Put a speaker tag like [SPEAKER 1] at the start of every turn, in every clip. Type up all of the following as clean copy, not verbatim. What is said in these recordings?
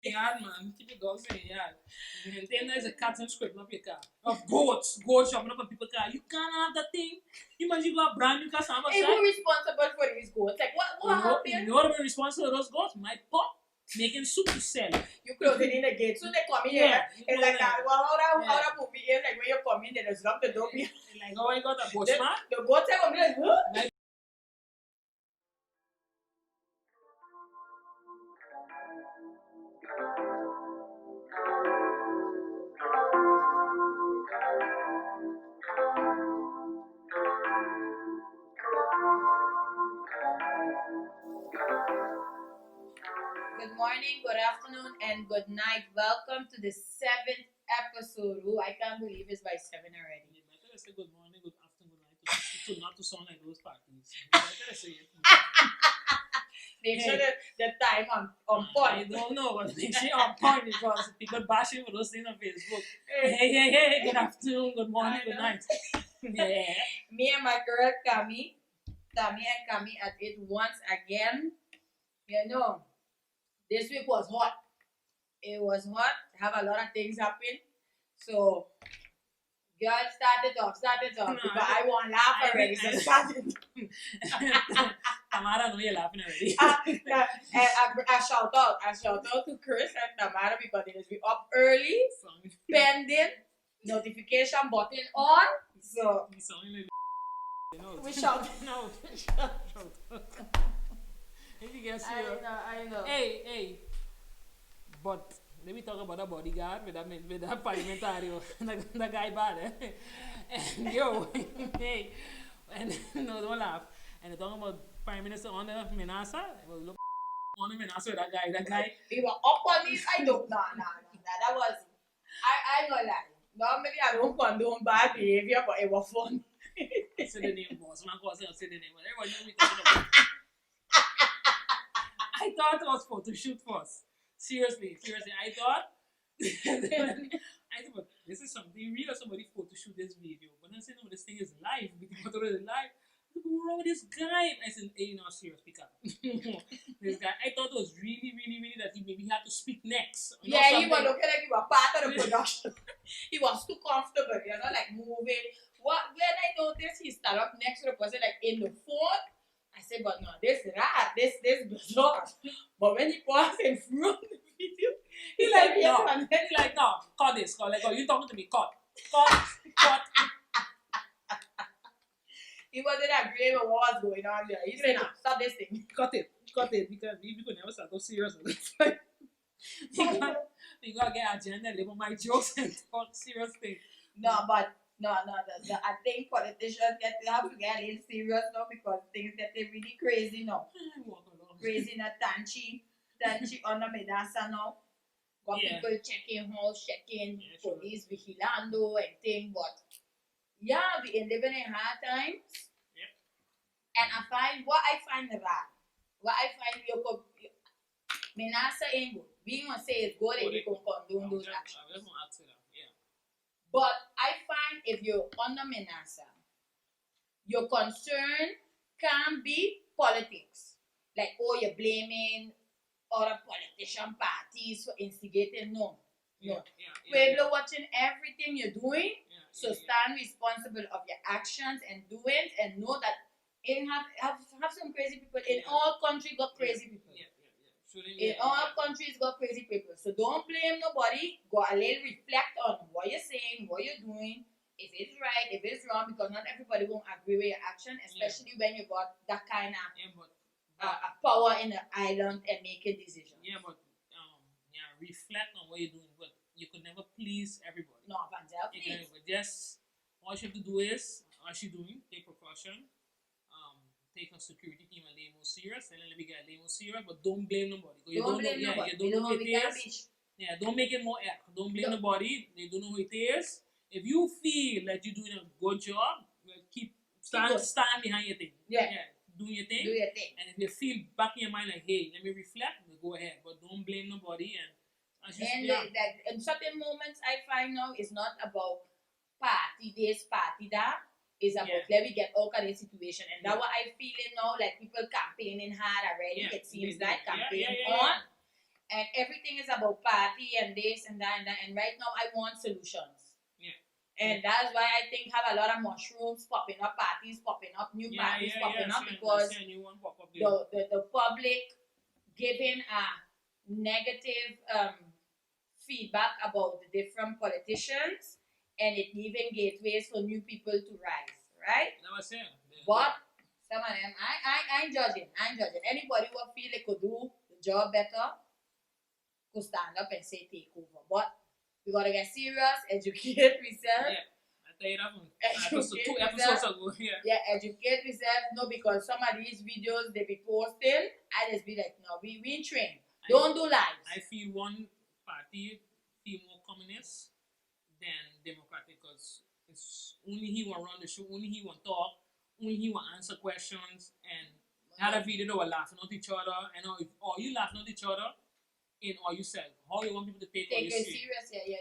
[SPEAKER 1] Yard, man. Keep your dogs in the yard. And then there's a cat and scraping up your car. Of goats jumping up on people's car. You can't have that thing. Imagine you got a brand new car, some
[SPEAKER 2] Hey, who responsible for these goats? Like, what happened?
[SPEAKER 1] You know what responsible for those goats? My pop making soup to sell.
[SPEAKER 2] You close it in the gate, so they come in here. It's like that. Well, how that movie is like when you come in, they just lock the door.
[SPEAKER 1] Like, oh, I got a bushman.
[SPEAKER 2] The goats are going to be like, huh? Good morning, good afternoon, and good night. Welcome to the 7th episode. Ooh, I can't believe it's by 7 already.
[SPEAKER 1] You better say good morning, good afternoon, good night to not to sound like those parties. You better say it.
[SPEAKER 2] Make sure the time on point.
[SPEAKER 1] I don't know, but make sure on point because people bashing for those things on Facebook. Hey, good afternoon, good morning, good night. Yeah.
[SPEAKER 2] Me and my girl Tammy and Kami at it once again. You know, this week was hot. It was hot. Have a lot of things happen. So, girl started off. But I won't laugh already. So started.
[SPEAKER 1] Tamara, know you're laughing already.
[SPEAKER 2] I shout out to Chris and Tamara because they just be up early, pending, notification button on. So we shout.
[SPEAKER 1] No, if you get serious.
[SPEAKER 2] I know.
[SPEAKER 1] Hey. But let me talk about a bodyguard with that parliamentario. That guy bad, eh? And yo, hey, and no, don't laugh. And they're talking about Prime Minister on the Menasa. Well, look on the Menasa with that guy.
[SPEAKER 2] We were up on this. I don't. Nah. That was. I ain't gonna lie. Normally I don't condone bad behavior, but it was fun.
[SPEAKER 1] Say the name, boss. I'm not going to say the name, but everyone knew we talking about. I thought it was photo shoot first. Seriously, I thought this is something real. Somebody photo shoot this video, but then say no, this thing is live. We can photo it live. What's wrong with this guy? I said, hey, no, serious, pick up. This guy, I thought it was really that he maybe had to speak next.
[SPEAKER 2] He was looking like he was part of the production. He was too comfortable, like moving. When I noticed he started up next to the person, like in the phone, I said, but no, this is rad, this bizarre. But when he paused in front of the video, he like,
[SPEAKER 1] no, cut this. Like, oh, you talking to me? Cut.
[SPEAKER 2] He wasn't agreeing with what was going on there. He said, no, stop this thing.
[SPEAKER 1] Cut it. Because we could never start off serious on this. We gotta get agenda, live on my jokes and talk serious things.
[SPEAKER 2] No, I think politicians have to get a little serious now because things get really crazy now. Crazy na Tanchi on the Medasa now. Got people checking house, police vigilando and things, but yeah, we are living in hard times.
[SPEAKER 1] Yep.
[SPEAKER 2] And what I find Menasa ain't good. We gonna say it's good and we gonna condone those actions. But I find if you're under Menasa, your concern can be politics. Like, oh, you're blaming other politician parties for instigating. No. Pueblo watching everything you're doing, so stand responsible of your actions and doings and know that have some crazy people. In all countries got crazy people. In all countries got crazy people. So don't blame nobody. Go a little reflect on what you're saying, what you're doing, if it's right, if it's wrong, because not everybody won't agree with your action, especially when you got that kind of power in the island and making decisions.
[SPEAKER 1] Yeah, but reflect on what you're doing, but you could never please everybody.
[SPEAKER 2] No, Vanzel, please.
[SPEAKER 1] But just all you have to do is, as you're doing, take precaution. Take a security team and lay more serious, and then let me get lay more serious, but don't blame nobody. You don't know who it is. Yeah, don't make it more act. Don't blame nobody. They don't know who it is. If you feel that you're doing a good job, stand behind your thing. Do your thing. And if you feel back in your mind like, hey, let me reflect, go ahead. But don't blame nobody.
[SPEAKER 2] In certain moments, I find now it's not about party this, party that. It's about let me get all kind of situation, and that's what I feeling now. Like people campaigning hard already. It seems like campaigning on, And everything is about party and this and that and that. And right now, I want solutions.
[SPEAKER 1] Yeah.
[SPEAKER 2] And that's why I think have a lot of mushrooms popping up, parties popping up, new parties popping up, because the public giving a negative feedback about the different politicians, and it giving gateways for new people to rise, right? But some of them, I ain't judging. Anybody who feel they could do the job better could stand up and say take over. But we gotta get serious, educate ourselves.
[SPEAKER 1] Yeah. I tell you that one. Two episodes ago. Yeah.
[SPEAKER 2] Yeah, educate ourselves. No, because some of these videos they be posting, I just be like, no, we train. Don't do lives.
[SPEAKER 1] I feel one party feel more communist than democratic, because it's only he want run the show, only he want talk, only he want answer questions, and had a video they were laughing at each other, and or you laughing at each other, or you said how you want people to take
[SPEAKER 2] it serious. Yeah.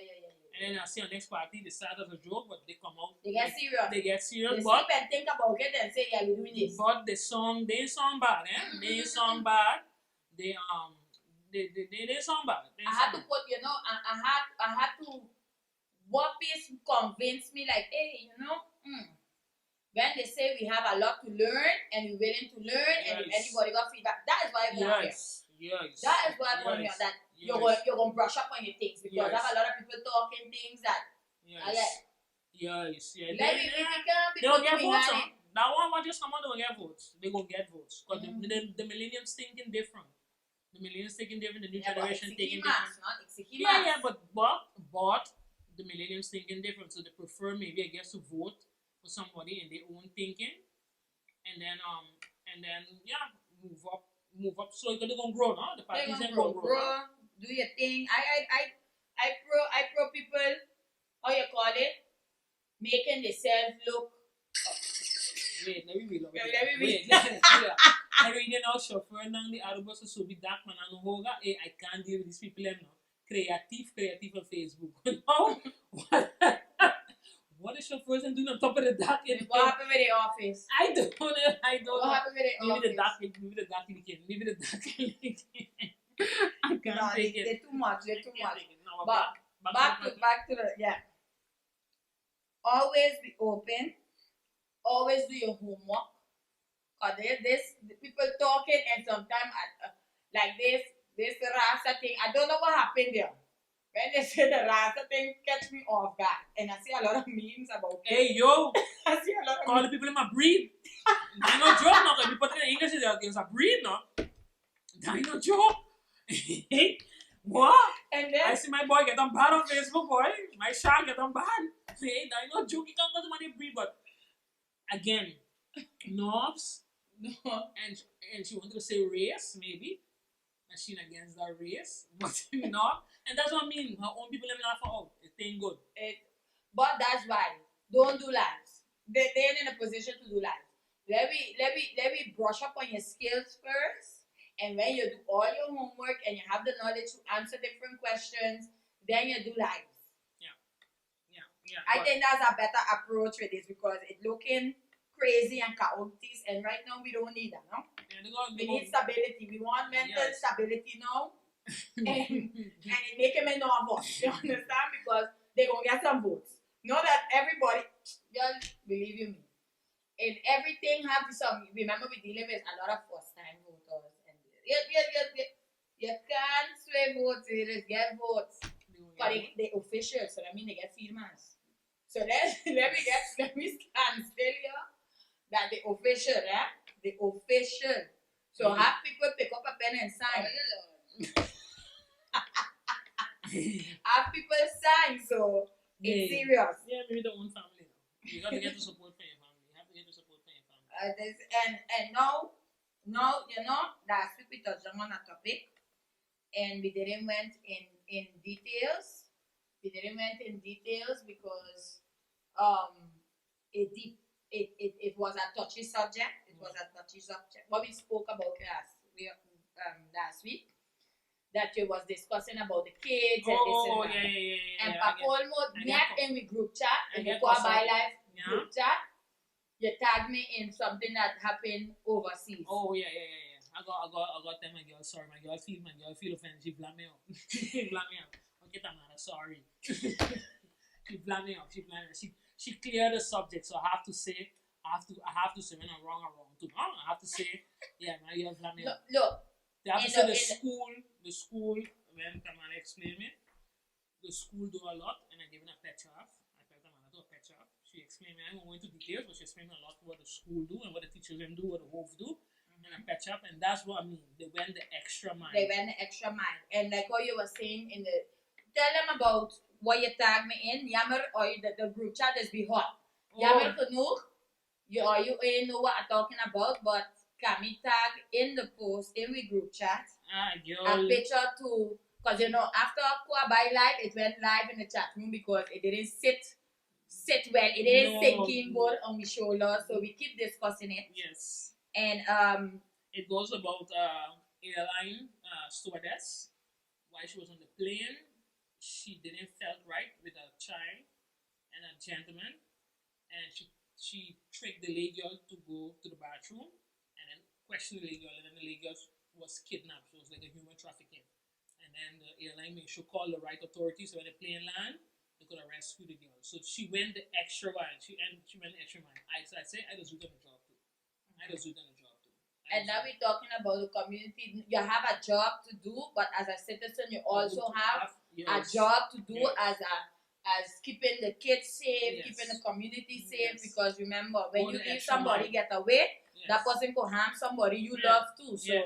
[SPEAKER 1] And then I see on next party they start as a joke, but they come out.
[SPEAKER 2] They get serious.
[SPEAKER 1] They
[SPEAKER 2] sleep
[SPEAKER 1] but
[SPEAKER 2] and think about it and say, yeah, we doing this.
[SPEAKER 1] But they song bad, eh? They song bad. They song bad.
[SPEAKER 2] I had to put, I had to. What piece convinced me, like, hey, when they say we have a lot to learn and we're willing to learn, and if anybody got feedback, that is why I'm here.
[SPEAKER 1] Yes.
[SPEAKER 2] That is why I'm here. That you're going to brush up on your things, because I have a lot of people talking things that I like.
[SPEAKER 1] Yes.
[SPEAKER 2] Let me
[SPEAKER 1] they don't get votes. That one what just come on, they don't get votes. They gonna get votes because the millennials thinking different. The millennials thinking different. The new generation thinking different. But the millennials thinking different, so they prefer maybe I guess to vote for somebody in their own thinking, and then move up slowly, because they're gonna grow, no? The parties ain't gonna grow.
[SPEAKER 2] Do your thing. I pro people, how you call it, making themselves look.
[SPEAKER 1] Wait, let me read. I read it now, chauffeur nang the Aruba so be dark man and hoga. I can't deal with these people now. Creative on Facebook. What is chauffeurs and doing on top of the dock?
[SPEAKER 2] What happened with the office?
[SPEAKER 1] I don't know.
[SPEAKER 2] What happened with the office?
[SPEAKER 1] Maybe the dock I can't take it.
[SPEAKER 2] They're too much. No, but back to the always be open. Always do your homework. The people talking, and sometimes like this Rasta thing, I don't know what happened there. When they say the Rasta thing, catch me off guard. And I see a lot of memes about it.
[SPEAKER 1] Hey, yo!
[SPEAKER 2] I see a lot of
[SPEAKER 1] call the people in my breed. That ain't no joke now. If you put it in English, there's a breed now. That ain't no joke. What? And then I see my boy get them bad on Facebook, boy. My shark get them bad. Hey, that ain't no joke. You can't go to my breed, but again, knobs. No. And she wanted to say race, maybe. Machine against that race, but not. And that's what I mean. Her own people let me laugh out. It ain't good.
[SPEAKER 2] But that's why. Don't do lives. They're in a position to do lives. Let me brush up on your skills first. And when you do all your homework and you have the knowledge to answer different questions, then you do lives. Yeah. I think that's a better approach with this, because it's looking crazy and chaotic, and right now we don't need that, no? Yeah, we need stability. We want mental stability now. and it make them nervous. You understand? Because they're going to get some votes. Know that everybody, just believe you me, in everything have some, remember we dealing with a lot of first time voters. And you can't sway votes, you just get votes. But they official, so that means they get feedbacks. So let me stand still here. That the official, the official. So have people pick up a pen and sign. Have people sign, so it's serious.
[SPEAKER 1] Yeah, maybe the own family now. You got to get the support for your family. You have to get the support for your family.
[SPEAKER 2] And now, last week we touched on a topic, and we didn't went in details. Because it was a touchy subject. What we spoke about last week, that you was discussing about the kids and this and that.
[SPEAKER 1] Yeah.
[SPEAKER 2] And almost met in the group chat, in the Core By Life group chat. You tagged me in something that happened overseas.
[SPEAKER 1] Oh, yeah. I got tell my girl sorry. My girl feel offended. She blame me up. She blame me up. Okay, Tamara, sorry. She blame me up. She cleared the subject. So I have to say when I'm wrong too. No, I have to say yeah, my girl blame me up.
[SPEAKER 2] Look.
[SPEAKER 1] They have to say the school when Tamara explained me. The school do a lot, and I given a picture of. I tell Tamara to a picture of. She explained me. I won't go into details, but she explained a lot what the school do and what the teachers them do, what the wolf do. And I patch up, and that's what I mean. They went the extra mile.
[SPEAKER 2] And like what you were saying tell them about what you tag me in. Yammer or the group chat is be hot. Yammer genoeg. You know what I'm talking about, but can me tag in the post in the group chat. A picture too, because after Aqua by live, it went live in the chat room because it didn't sit well. It didn't sink in good on my shoulder, so we keep discussing it.
[SPEAKER 1] Yes.
[SPEAKER 2] And
[SPEAKER 1] it goes about airline stewardess. While she was on the plane, she didn't felt right with a child and a gentleman, and she tricked the lady girl to go to the bathroom and then questioned the lady girl, and then the lady girl was kidnapped. So it was like a human trafficking. And then the airline made sure call the right authorities, so when the plane land, they could have rescued the girl. So she went the extra mile. She went the extra mile. I say I just do the job too.
[SPEAKER 2] And now we're talking about the community. You have a job to do, but as a citizen, you also have a job to do as keeping the kids safe, keeping the community safe. Because remember, when you leave somebody get away, that person could harm somebody you love too. So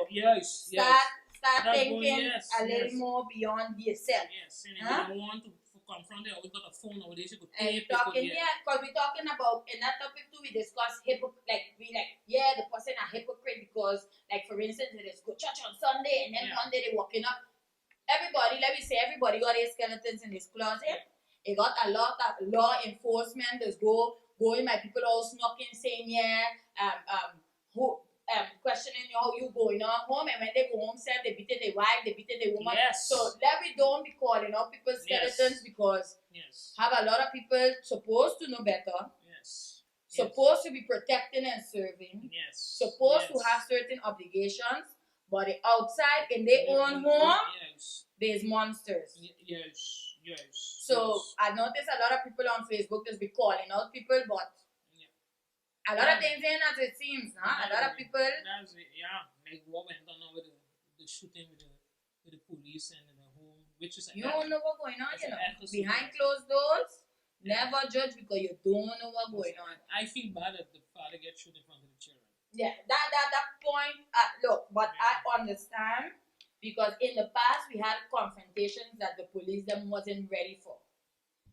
[SPEAKER 2] start thinking a little more beyond yourself.
[SPEAKER 1] Yes, and if you don't want to confront it, always got a phone nowadays. You could tape.
[SPEAKER 2] Because we're talking about in that topic too. We discuss the person a hypocrite because, like for instance, they just go church on Sunday and then Monday they walking up. Everybody got their skeletons in his closet. It got a lot of law enforcement that's going my people house knocking, saying questioning how you going on home, and when they go home, they beating their wife, they beating their woman.
[SPEAKER 1] Yes.
[SPEAKER 2] So let me don't be calling out people's skeletons because have a lot of people supposed to know better.
[SPEAKER 1] Yes.
[SPEAKER 2] Supposed to be protecting and serving.
[SPEAKER 1] Yes.
[SPEAKER 2] Supposed to have certain obligations, but outside in their own home, there's monsters.
[SPEAKER 1] Yes.
[SPEAKER 2] So I notice a lot of people on Facebook just be calling out people, but a lot of things ain't as it seems, nah? A lot of people.
[SPEAKER 1] Like what went on with the shooting with the police and in the home, which is
[SPEAKER 2] you don't know what's going on, behind closed doors. Never judge because you don't know what's going on.
[SPEAKER 1] I feel bad that the father gets shot in front of the children.
[SPEAKER 2] Yeah, that point. Look, but I understand because in the past we had confrontations that the police them wasn't ready for.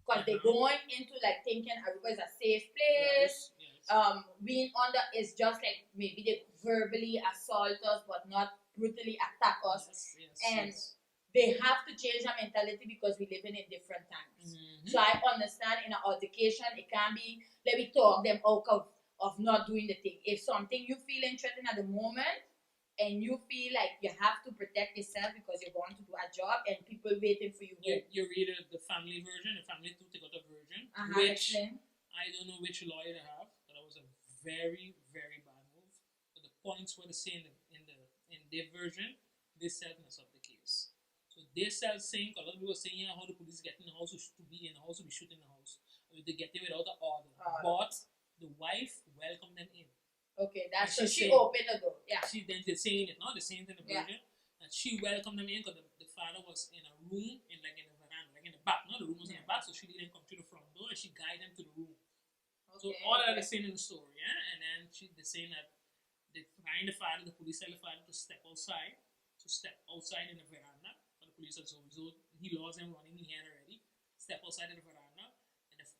[SPEAKER 2] Because they're going into like thinking Aruba is a safe place. Being under is just like maybe they verbally assault us but not brutally attack us. They have to change their mentality because we live in different times. So I understand in an altercation it can be let me talk them out of not doing the thing. If something you feel threatened at the moment and you feel like you have to protect yourself because you're going to do a job and people waiting for you.
[SPEAKER 1] You read the family version, the family too, they got a version, which I don't know which lawyer they have, but it was a very, very bad move. But the points were the same in their version. They said mess up the case. So they said saying, a lot of people were saying how the police get in the house to be in the house to be shooting in the house. They get in without the order. But the wife welcomed them in.
[SPEAKER 2] Okay, that's so she opened the door. Yeah.
[SPEAKER 1] She then they're saying it, not the same thing in the version. And she welcomed them in because the father was in a room in the veranda, like in the back. No, the room was in the back, so she didn't come to the front door and she guided them to the room. So all that is saying in the story, and then they're saying that they find the father, the police tell the father to step outside in the veranda. But the police said so he lost him running, he had already. Step outside in the veranda,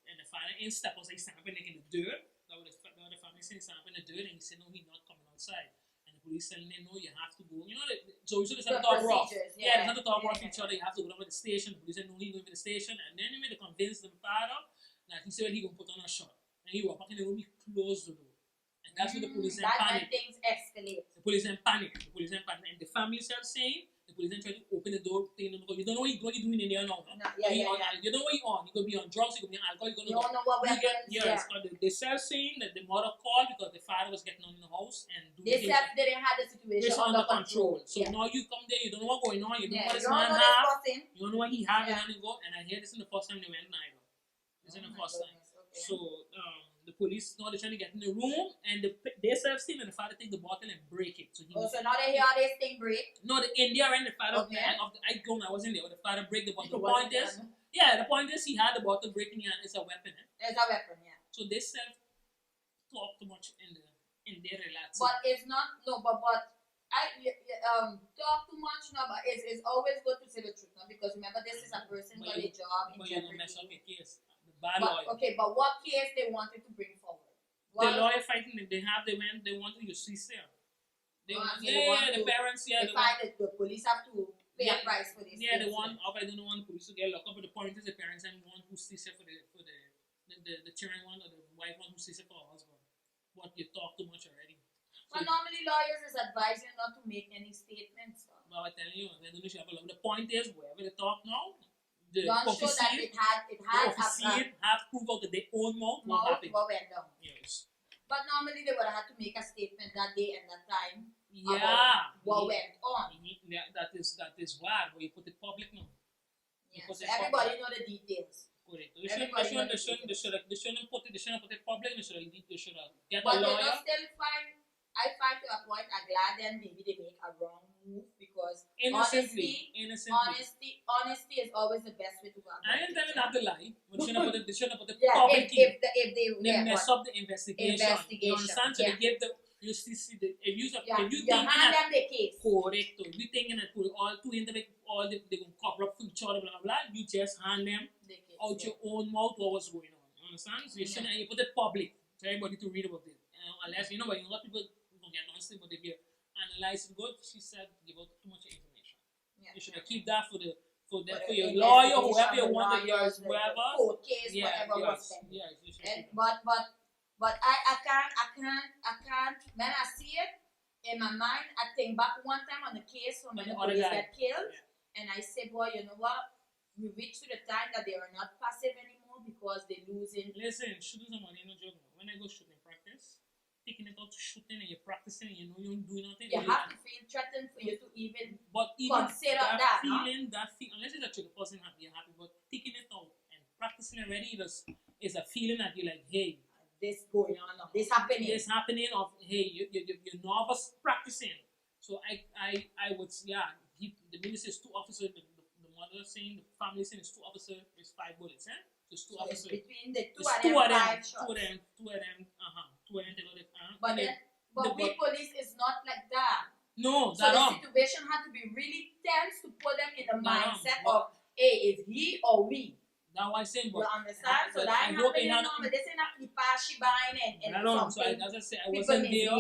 [SPEAKER 1] and the father ain't step outside, he's standing like in the dirt. The family saying stamping in the dirt, and he said no, he's not coming outside. And the police telling him no, you have to go. So they started talking rough. They started talking rough each other. You have to go down to the station. The police said no, he's going to the station. And then he made to convince the father that he said he going to put on a shot. And he walked back in the room, he closed the door. And that's when the police then panic.
[SPEAKER 2] Things escalate.
[SPEAKER 1] The police then panic. And the family started saying The police then try to open the door thing, because you don't know what you're doing in there now. No?
[SPEAKER 2] Yeah.
[SPEAKER 1] You don't know what you're on. You could be on drugs, you could be on alcohol,
[SPEAKER 2] you don't know what weapons.
[SPEAKER 1] Yes, but they self-saying that the mother called because the father was getting on in the house and doing
[SPEAKER 2] they self didn't have the situation under control.
[SPEAKER 1] So now you come there, you don't know what's going on, you don't know what this
[SPEAKER 2] you
[SPEAKER 1] man
[SPEAKER 2] don't
[SPEAKER 1] have, you don't know what he have, and go. And I hear this is the first time they went neither. This is the first time.
[SPEAKER 2] Okay.
[SPEAKER 1] So the police now they're trying to get in the room, and they self-saying that the father take the bottle and break it. So
[SPEAKER 2] now they hear this thing break.
[SPEAKER 1] No, the India and the father I wasn't there, but the father break the bottle. The point is he had the bottle breaking and it's a weapon.
[SPEAKER 2] It's a weapon, yeah.
[SPEAKER 1] So they self talk too much in their relaxing.
[SPEAKER 2] But it's not but I talk too much now, but it's always good to say the truth now, because remember this is a person got a job in
[SPEAKER 1] jeopardy. Mess up your case. The bad lawyer.
[SPEAKER 2] Okay, but what case they wanted to bring forward?
[SPEAKER 1] The lawyer fighting they want to use CCR. The parents,
[SPEAKER 2] the police have to pay a price for this.
[SPEAKER 1] Yeah, the one I don't want the police to get locked up, but the point is the parents and one who sees it for the children one, or the wife one who sees it for her husband. But you talk too much already.
[SPEAKER 2] But normally lawyers is advising not to make any statements.
[SPEAKER 1] Well, I tell you, they don't have a lot. The point is, wherever they talk now, the
[SPEAKER 2] don't show that it had
[SPEAKER 1] have proof out of their own mouth
[SPEAKER 2] what went down.
[SPEAKER 1] Yes.
[SPEAKER 2] But normally they would have had to make a statement that day and that time.
[SPEAKER 1] Yeah.
[SPEAKER 2] What went on.
[SPEAKER 1] Yeah, that is why, but you put it public now.
[SPEAKER 2] Yeah. So everybody know the details.
[SPEAKER 1] Correct. They shouldn't put it public. They should get
[SPEAKER 2] but
[SPEAKER 1] a lawyer.
[SPEAKER 2] But they still find. I find to a point, I'm glad then maybe they make a wrong move, because honesty is always the best way to go.
[SPEAKER 1] I ain't telling not to lie. But they shouldn't put the
[SPEAKER 2] public
[SPEAKER 1] if they mess up the investigation. You understand? So
[SPEAKER 2] they
[SPEAKER 1] give the you see the if you
[SPEAKER 2] hand them the case.
[SPEAKER 1] Correct. If you thinking that put all two into they gonna cover up for each other, blah blah blah, you just hand them out your own mouth what was going on. You understand? So you shouldn't you put it public for everybody to read about it. Unless but a lot of people get honestly, but if you analyze it good, she said give out too much information. Yeah. You should keep that for your lawyer, whoever you want, whoever.
[SPEAKER 2] Court case, whatever was said.
[SPEAKER 1] Yeah,
[SPEAKER 2] but I can't. When I see it in my mind, I think back one time on the case when the police got killed, and I said, boy, you know what? We reached to the time that they are not passive anymore because they're losing.
[SPEAKER 1] Listen, shooting somebody no joke. When I go shooting practice, taking it out to shooting and you're practicing and you know you're doing nothing.
[SPEAKER 2] You have to feel threatened for you to even consider
[SPEAKER 1] that feeling, unless it's actually the person happy, you're happy, but taking it out and practicing already is a feeling that you're like, hey,
[SPEAKER 2] this going on, this happening
[SPEAKER 1] of hey, you're nervous practicing. So I would the minister is 2 officers, the mother saying, the family saying it's 2 officers, it's 5 bullets, Just 2 officers.
[SPEAKER 2] Between the two of them, 5 shots.
[SPEAKER 1] Two of them.
[SPEAKER 2] But we police is not like that.
[SPEAKER 1] No,
[SPEAKER 2] so the situation had to be really tense to put them in the mindset of, hey, is he or we?
[SPEAKER 1] That's what I'm saying.
[SPEAKER 2] You understand? So that ain't happening normal. This ain't a flipashi buying and
[SPEAKER 1] no, so as I said, I wasn't there.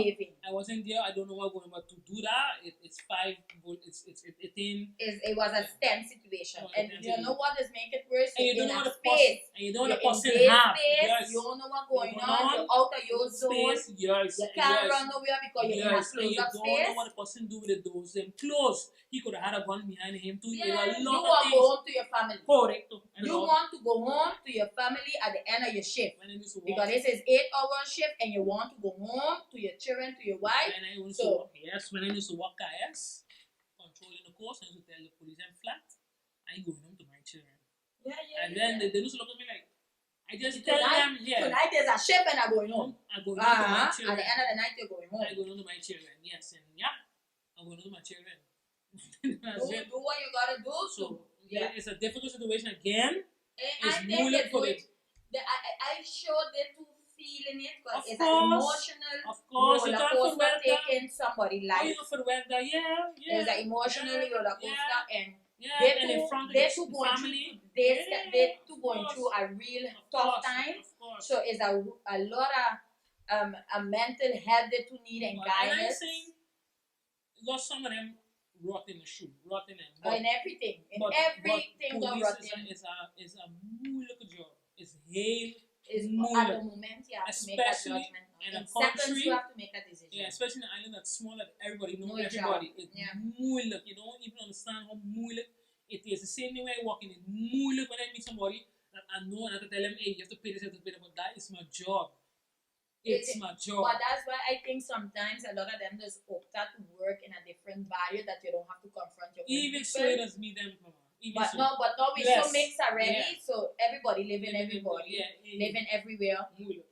[SPEAKER 1] I don't know what's going on. But to do that, it's 5 bullets.
[SPEAKER 2] It was a tense situation. And you know what is making it worse?
[SPEAKER 1] And you don't know what the
[SPEAKER 2] space.
[SPEAKER 1] And you don't know the person have.
[SPEAKER 2] Yes. You don't know what's going on. You're out of your zone.
[SPEAKER 1] Yes.
[SPEAKER 2] You can't run nowhere because you're in a closed up space.
[SPEAKER 1] You don't know what the person do with the doors. Them closed. He could have had a gun behind him too.
[SPEAKER 2] Yeah, you want to go home to your family.
[SPEAKER 1] Correct.
[SPEAKER 2] You want to go home to your family at the end of your shift. Because this is 8-hour shift and you want to go home to your children, to your wife.
[SPEAKER 1] When I used to work IS, controlling the course, I used to tell the police I'm flat. I ain't going home to my children. And then they used to look at me like, I just tell them,
[SPEAKER 2] tonight there's a shift and I'm going home.
[SPEAKER 1] I'm going home to my children.
[SPEAKER 2] At the end of the night, you're going home.
[SPEAKER 1] I'm going home to my children, yes. And I'm going home to my children.
[SPEAKER 2] do what you gotta do.
[SPEAKER 1] So it's a difficult situation again.
[SPEAKER 2] I think they do it. I sure they too feeling it because it's an emotional roller coaster taking somebody's life. It's an emotional roller coaster and they're too going through a real tough time. So it's a lot of a mental health that you need and guidance.
[SPEAKER 1] Got some of them rot in the shoe, rot in them.
[SPEAKER 2] In everything. Everything got rot in.
[SPEAKER 1] It's a look job. It's hail.
[SPEAKER 2] At the moment, you have to make a judgment. In seconds, you have to make a decision.
[SPEAKER 1] Yeah, especially in an island that's small that everybody know
[SPEAKER 2] Know each
[SPEAKER 1] everybody.
[SPEAKER 2] other.
[SPEAKER 1] It's
[SPEAKER 2] Yeah.
[SPEAKER 1] moeilijk. You don't even understand how moeilijk it is. The same thing when I walk in. It's moeilijk when I meet somebody that I know and I have to tell them, hey, you have to pay this, you have to pay that. But that is my job. It's my job.
[SPEAKER 2] But that's why I think sometimes a lot of them just opt out to work in a different barrio that you don't have to confront your own
[SPEAKER 1] Even
[SPEAKER 2] people.
[SPEAKER 1] so, it does me them, mama. Even
[SPEAKER 2] But
[SPEAKER 1] so.
[SPEAKER 2] no, we
[SPEAKER 1] Yes.
[SPEAKER 2] so mixed already,
[SPEAKER 1] Yeah.
[SPEAKER 2] so everybody living everybody, living everywhere.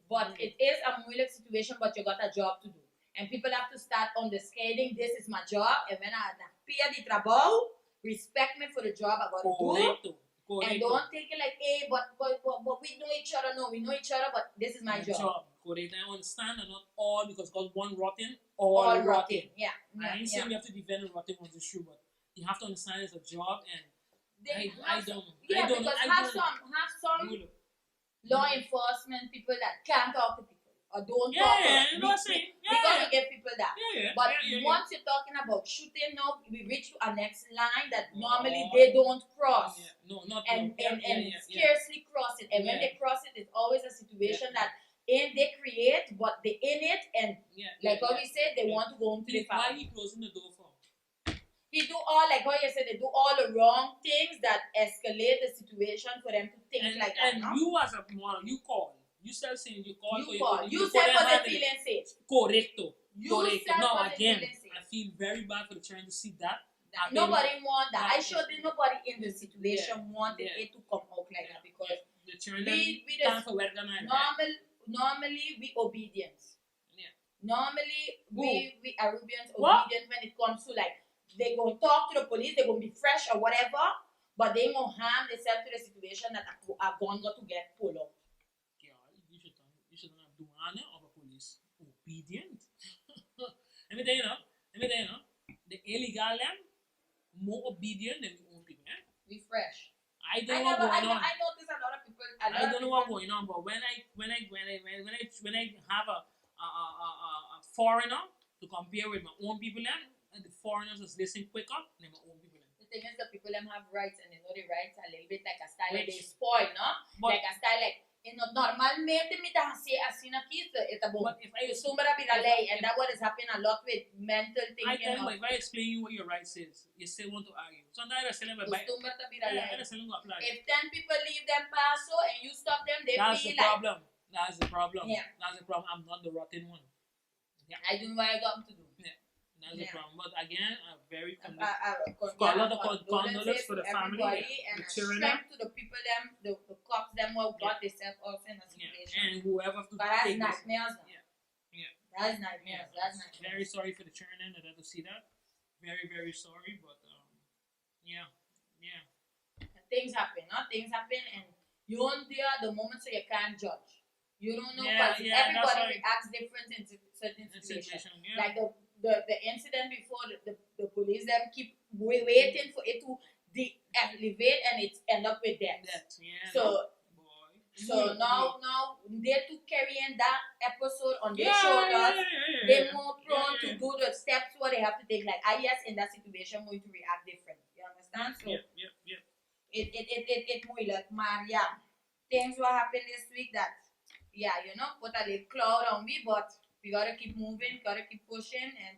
[SPEAKER 2] But it is a moeilijk situation, but you got a job to do. And people have to start understanding this is my job, and when I pay the trabajo, respect me for the job I got to do.
[SPEAKER 1] Correcto.
[SPEAKER 2] And don't take it like, hey, but we know each other. No, we know each other, but this is my job.
[SPEAKER 1] Correct. I understand, and not all, because God one rotten, all rotten.
[SPEAKER 2] Yeah.
[SPEAKER 1] I ain't saying we have to defend the rotten ones, it's true, but you have to understand it's a job, and I don't know.
[SPEAKER 2] Yeah, because have some law enforcement people that can't talk to people or don't talk.
[SPEAKER 1] You know what I'm saying?
[SPEAKER 2] We gotta give people that. But
[SPEAKER 1] Yeah.
[SPEAKER 2] once you're talking about shooting, now we reach to our next line that normally they don't cross.
[SPEAKER 1] No, not
[SPEAKER 2] and scarcely cross it. And when they cross it, it's always a situation that they create, but they in it, and like how we said, they want to go into the family.
[SPEAKER 1] Why he closing the door for?
[SPEAKER 2] He do all, like how you said, they do all the wrong things that escalate the situation for them to think like that.
[SPEAKER 1] And
[SPEAKER 2] no?
[SPEAKER 1] you as a model, you call. You start saying you call.
[SPEAKER 2] You said for the feeling safe.
[SPEAKER 1] Correcto.
[SPEAKER 2] Correcto.
[SPEAKER 1] No, again, I feel very bad for the children to see that.
[SPEAKER 2] Nobody want that. I sure that nobody in the situation wanted it to come out like that, because
[SPEAKER 1] the children
[SPEAKER 2] we normally we obedience.
[SPEAKER 1] Yeah.
[SPEAKER 2] Normally we Arubians obedient when it comes to, like, they gonna talk to the police, they gonna be fresh or whatever, but they gonna harm themselves to the situation that a gun got to get pulled up.
[SPEAKER 1] You should not do honor of a police. Obedient. Let me tell you now. The illegal them more obedient than the own people.
[SPEAKER 2] We fresh.
[SPEAKER 1] I don't know what's going on.
[SPEAKER 2] I notice a lot of people.
[SPEAKER 1] I don't know what's going on, but when I have a foreigner to compare with my own people, and the foreigners is listening quicker than my own people.
[SPEAKER 2] The thing is, the people have rights, and they know the rights a little bit like a style like they spoil, no? Like a style like, normalmente me ta hasi asina aquí ita bo.
[SPEAKER 1] But if I
[SPEAKER 2] Sumbara biralay, and that what is happening a lot with mental thinking.
[SPEAKER 1] I tell you, if I explain you what your rights is, you still want to argue. So now I tell them about
[SPEAKER 2] if 10 people leave them paso and you stop them, they
[SPEAKER 1] that's
[SPEAKER 2] feel
[SPEAKER 1] the problem. That's the problem.
[SPEAKER 2] Yeah.
[SPEAKER 1] That's the problem. I'm not the rotten one.
[SPEAKER 2] Yeah. I do what I got to do.
[SPEAKER 1] Yeah. That's the problem. But again, I'm very
[SPEAKER 2] a
[SPEAKER 1] lot of condolence for the family
[SPEAKER 2] and
[SPEAKER 1] the
[SPEAKER 2] children, strength to the people the cops them who got themselves also in a situation.
[SPEAKER 1] And whoever to
[SPEAKER 2] but that's nightmares. That's nightmares. That's nightmares.
[SPEAKER 1] Very sorry for the children that had to see that. Very, very sorry, but
[SPEAKER 2] things happen, and you don't there the moment, so you can't judge. You don't know, because everybody reacts different in certain situations. Like the incident before, the police them keep waiting for it to elevate, and it end up with death. So now they to carrying that episode on their shoulders. They're more prone to do the steps what they have to take. Like, in that situation going to react different. You understand? So it muy like Maria. Things will happen this week that put a little cloud on me, but we gotta keep moving, gotta keep pushing, and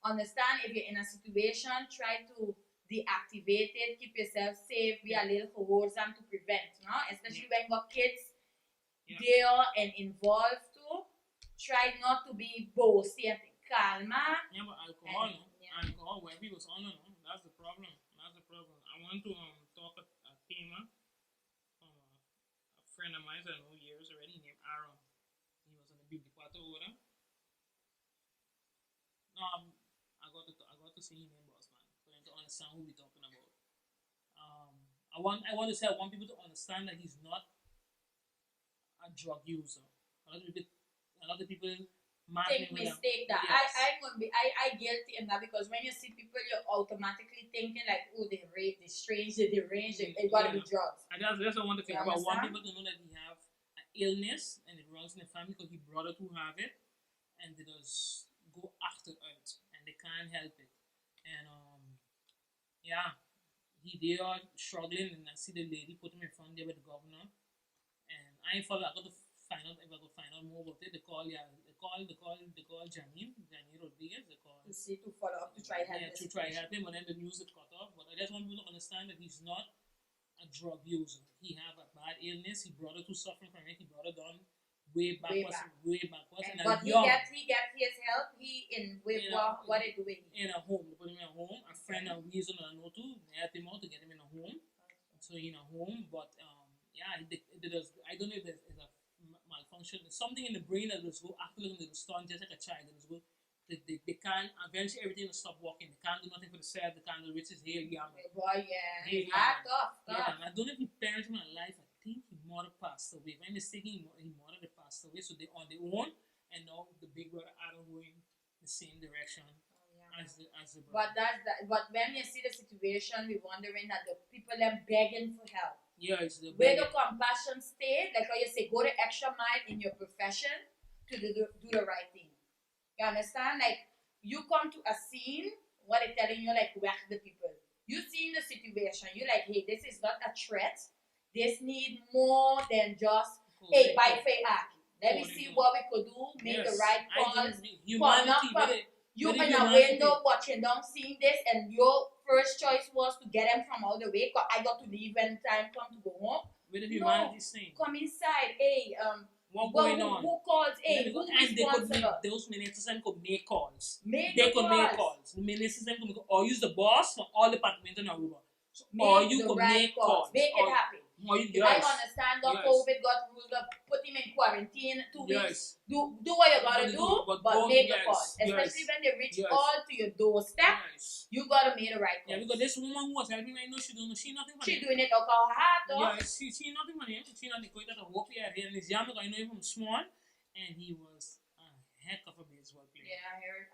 [SPEAKER 2] understand if you're in a situation, try to deactivate it, keep yourself safe, be a little wholesome to prevent, no? Especially when you got kids there and involved too. Try not to be bossy and calma.
[SPEAKER 1] Yeah, but alcohol, alcohol, when people's on, that's the problem. I want to talk a theme from a friend of mine I know years already named Aaron. He was in the beauty part over there. I got to see him in boss, man, for him to understand who we're talking about. I want to say I want people to understand that he's not a drug user. A lot of people
[SPEAKER 2] take mistake that. Yes. I guilty in that, because when you see people, you're automatically thinking like, oh, they rape, they strange, they deranged, they gotta be drugs.
[SPEAKER 1] And that's what I want to think about. I want people to know that he have an illness and it runs in the family because his brother too have it, and they just go after it and they can't help it. And they are struggling, and I see the lady put him in front there with the governor, and I ain't follow. I got to find out if I could find out more about it. They call Janine Rodriguez. They call
[SPEAKER 2] to follow up to try help.
[SPEAKER 1] Yeah, to try help him, but then the news is cut off. But I just want people to understand that he's not a drug user. He have a bad illness. He brought her to suffering from it. He brought her down way backwards.
[SPEAKER 2] But he get his help. He in what they doing
[SPEAKER 1] in a home. They put him in a home. A friend and reason I know to help him out to get him in a home. So in a home, but yeah, I don't know if there's a malfunction. There's something in the brain that was go after looking at the stone just like a child. That was go. They can't eventually everything will stop working. They can't do nothing for themselves. They can't do riches. Hail Yama.
[SPEAKER 2] Boy, yeah. Tough.
[SPEAKER 1] Yeah, I don't know if his parents were alive. I think his mother passed away. If I'm mistaken, his mother passed away. So they on their own, and now the big brother Adam going the same direction as the brother.
[SPEAKER 2] But when you see the situation, we're wondering that the people are begging for help.
[SPEAKER 1] Yeah, it's the
[SPEAKER 2] where the compassion stay, like how you say, go the extra mile in your profession to do the right thing. You understand? Like, you come to a scene, what they're telling you, like, whack the people. You see the situation, you're like, hey, this is not a threat. This need more than just, hey, buy fair act. Let me see what we could do, make the right calls. You in a window watching them, seeing this, and your first choice was to get them from out the way, because I got to leave when time come to go home.
[SPEAKER 1] With the humanity thing.
[SPEAKER 2] Come inside, hey,
[SPEAKER 1] what going on?
[SPEAKER 2] Who calls? Hey, who's responsible?
[SPEAKER 1] Those ministers could make calls.
[SPEAKER 2] Make
[SPEAKER 1] calls. The ministers could make, or use the boss for all departments in Aruba. So, or you could make calls.
[SPEAKER 2] Make it happen. I understand that COVID got ruled up, put him in quarantine 2 weeks. Do what you gotta do, but make the calls. Especially when they reach all to your doorstep, you gotta make the right calls.
[SPEAKER 1] Yeah, because this woman who was helping me, I know she nothing for him.
[SPEAKER 2] She doing it out of her heart, though.
[SPEAKER 1] Yeah, she nothing for him. She not going to work here. And his young, I know him from small, and he was a heck of a baseball player.
[SPEAKER 2] Yeah, I heard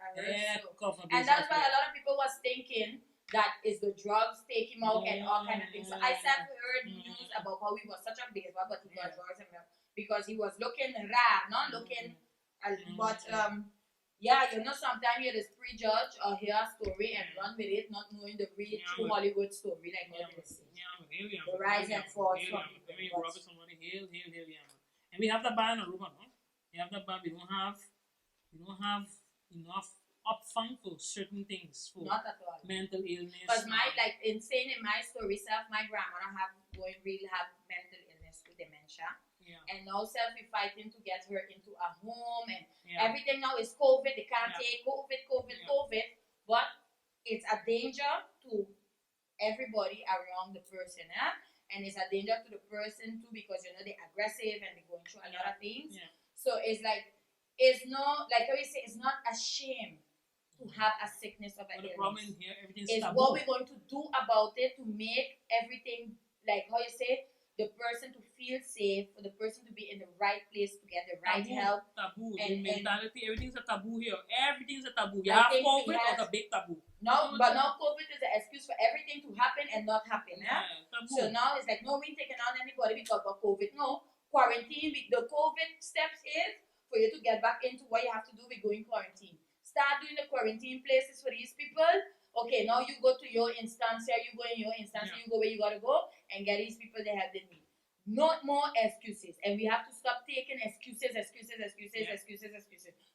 [SPEAKER 1] so.
[SPEAKER 2] And that's why a lot of people was thinking that is the drugs take him out and all kind of things. So I heard news about how he was such a baseball, but he got drugs because he was looking rare, not looking. But yeah, you know, sometimes you just prejudge or hear a story and run with it, not knowing the real true Hollywood story, like what they say. The rise and fall from people.
[SPEAKER 1] And we have the bar in Aruba, no? We have the bar. We don't have enough upfront for certain things, for
[SPEAKER 2] not at all
[SPEAKER 1] mental illness.
[SPEAKER 2] Because in my story self, my grandmother have mental illness with dementia.
[SPEAKER 1] Yeah.
[SPEAKER 2] And now self we fighting to get her into a home and everything now is COVID. They can't take COVID. But it's a danger to everybody around the person, and it's a danger to the person too, because you know they're aggressive and they're going through a lot of things. So it's like, it's not like how you say, it's not a shame to have a sickness of an illness.
[SPEAKER 1] The problem here, everything's
[SPEAKER 2] taboo. What we're going to do about it to make everything, like how you say, the person to feel safe, for the person to be in the right place to get the right help.
[SPEAKER 1] Taboo. And mentality, everything's a taboo here. Everything's a taboo. You have COVID or a big taboo.
[SPEAKER 2] No, but now COVID is an excuse for everything to happen and not happen. So now it's like, no, we ain't taking on anybody because of COVID. No, quarantine. The COVID steps is for you to get back into what you have to do with going quarantine. Start doing the quarantine places for these people. Okay, now you go to your instance here, you go in your instance, you go where you gotta go and get these people the help they need. Not more excuses. And we have to stop taking excuses.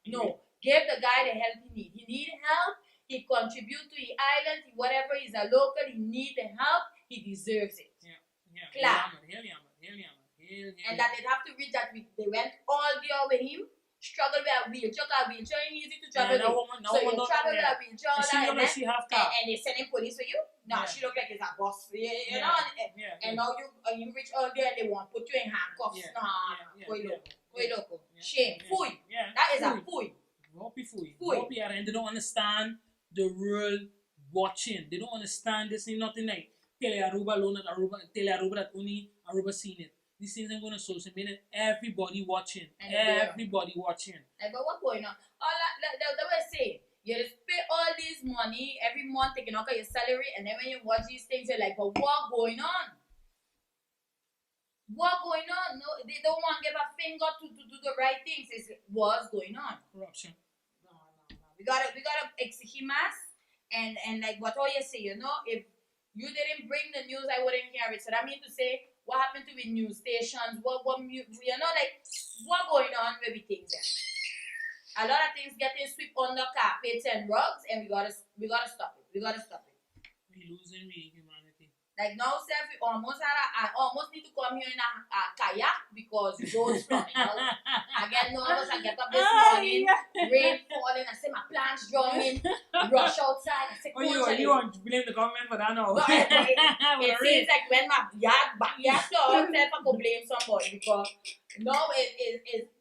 [SPEAKER 2] No, give the guy the help he needs. He need help, he contribute to the island, whatever, he's a local, he need the help, he deserves it. Clap. And that they have to read that they went all there with him. Struggle with a wheelchair, because wheelchair ain't easy to travel with. So you travel with a wheelchair and they send in police for you? No, she look like it's a boss. You know? And now you reach out there and they want to put you in handcuffs. Koi loco. Shame. Fui. That is a fui.
[SPEAKER 1] Fui. And they don't understand the real watching. They don't understand this thing, nothing like Aruba alone at Aruba, Aruba that only Aruba seen it. These things are going to social media, everybody watching. Everybody watching.
[SPEAKER 2] Like, but what's going on? All that, the way I say, you just pay all this money every month, taking out of your salary, and then when you watch these things, you're like, but what going on? What going on? No, they don't want to give a finger to do the right things. It's what's going on?
[SPEAKER 1] Corruption.
[SPEAKER 2] No. We gotta execumas and like what all you say, you know, if You didn't bring the news, I wouldn't hear it. So that means to say, what happened to the news stations? What like, what going on with things then? A lot of things getting swept under carpets and rugs, and we gotta stop it. We gotta stop it.
[SPEAKER 1] We losing humanity.
[SPEAKER 2] Like now, self, we almost need to come here in a kayak because the road's flooding. I get nervous. I get up this morning, rain falling. I see my plants drowning. Rush outside. I say,
[SPEAKER 1] you want to blame the government for that now?
[SPEAKER 2] No, it seems like when my backyard floods, I go blame somebody because now it's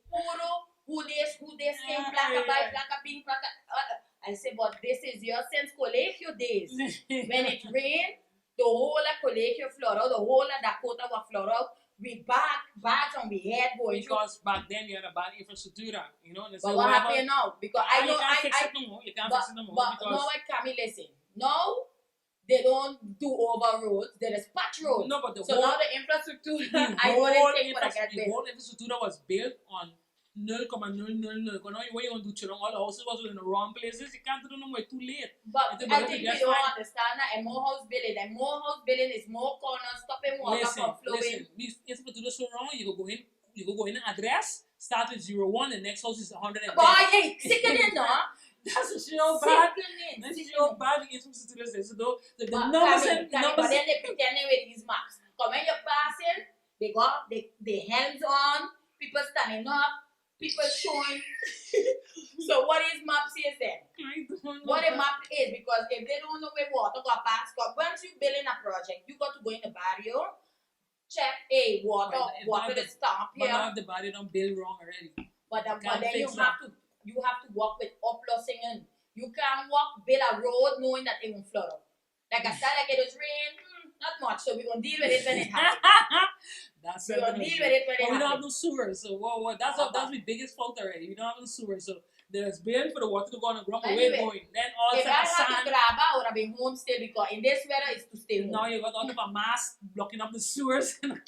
[SPEAKER 2] who they skin placa by placa being placa. I say, but this is your since collegial days. When it rains, the whole of Colegio Florida, the whole of Dakota was Florida, we bags on the head going
[SPEAKER 1] because back then you had a bad infrastructure, you know.
[SPEAKER 2] But what happened now? Because I know
[SPEAKER 1] you can't fix it no more.
[SPEAKER 2] But now I can't listen. Now they don't do over roads, they just patch roads.
[SPEAKER 1] No, but
[SPEAKER 2] now the infrastructure I wouldn't take what I get
[SPEAKER 1] the whole infrastructure was built on 0,000. Because now when you want to do children, all the houses was in the wrong places. You can't do no more, it's too late.
[SPEAKER 2] But I think we don't understand that. And more house building is more corners, stopping water from flowing.
[SPEAKER 1] Listen, if you do this so wrong, you go in an address, start with 01, the next house is 110.
[SPEAKER 2] Boy, hey, sickening, no?
[SPEAKER 1] That's so bad. That's so bad. The infrastructure is so the numbers.
[SPEAKER 2] But then they pretending with these maps. Because when you're passing, they got the hands on, people standing up, people showing. So what is map says then? What a map is, because if they don't know where water go pass, because once you building a project, you got to go in the barrio, check water the stamp here.
[SPEAKER 1] But now the barrio don't build wrong already.
[SPEAKER 2] But then you have to walk with uplossing in. You can't build a road knowing that it won't flood out. Like I said, like it was rain, not much, so we're gonna deal with it when it happens.
[SPEAKER 1] We're gonna deal with it when it happens. We don't have no sewers, so that's the biggest fault already. We don't have no sewers, so there's bill for the water to go on the ground, but we're going. Then all
[SPEAKER 2] if I
[SPEAKER 1] sand.
[SPEAKER 2] have to grab, I would have been home still because in this weather it's to stay home.
[SPEAKER 1] Now you got all of a mask blocking up the sewers.
[SPEAKER 2] All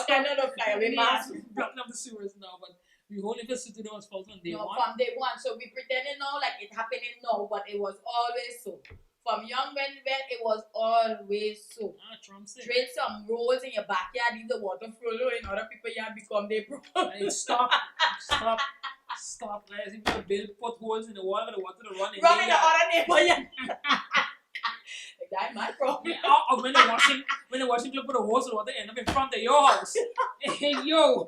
[SPEAKER 2] kind of fly away mask
[SPEAKER 1] blocking up the sewers now, but we whole infrastructure was fault from day one.
[SPEAKER 2] From day one, so we pretending now like it's happening now, but it was always so. From young when it was always so.
[SPEAKER 1] Trump said.
[SPEAKER 2] Drill some roads in your backyard, leave the water flow in other people yard become their problem.
[SPEAKER 1] Stop. Guys, if you build potholes in the wall for the water to run in
[SPEAKER 2] the other neighbor yard. That's my problem.
[SPEAKER 1] Or when the washing club put a hose of water end up in front of your house. Hey, yo.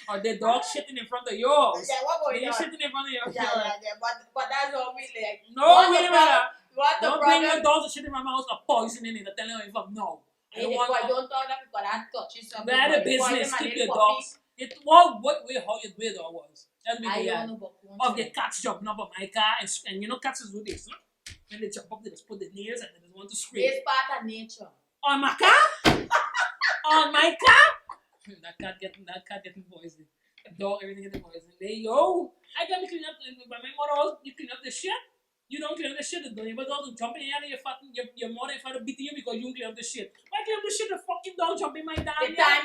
[SPEAKER 1] Or the dog shitting in front of your house.
[SPEAKER 2] Yeah, what going on?
[SPEAKER 1] Shitting in front of your house.
[SPEAKER 2] Yeah. But that's all we like.
[SPEAKER 1] No, don't bring your dogs to shit in my house or poison in it. I'm telling you, no.
[SPEAKER 2] Don't talk that because that touches something.
[SPEAKER 1] Bad business, keep your dogs. How you do it was.
[SPEAKER 2] I don't know.
[SPEAKER 1] Of the cats jumping up on my car and you know cats is do this. When they jump up, they just put the nails and they just want to scream.
[SPEAKER 2] It's part of nature.
[SPEAKER 1] On my car? On my car? That cat getting poisoned. Dog, everything getting poisoned. I gotta clean up. By my mother house, you clean up the shit. You don't clean up the shit. The neighbor dog will jump in here and your mother and father beating you because you don't clean up the shit. Why clean up the shit? The fucking dog jump in my damn
[SPEAKER 2] time.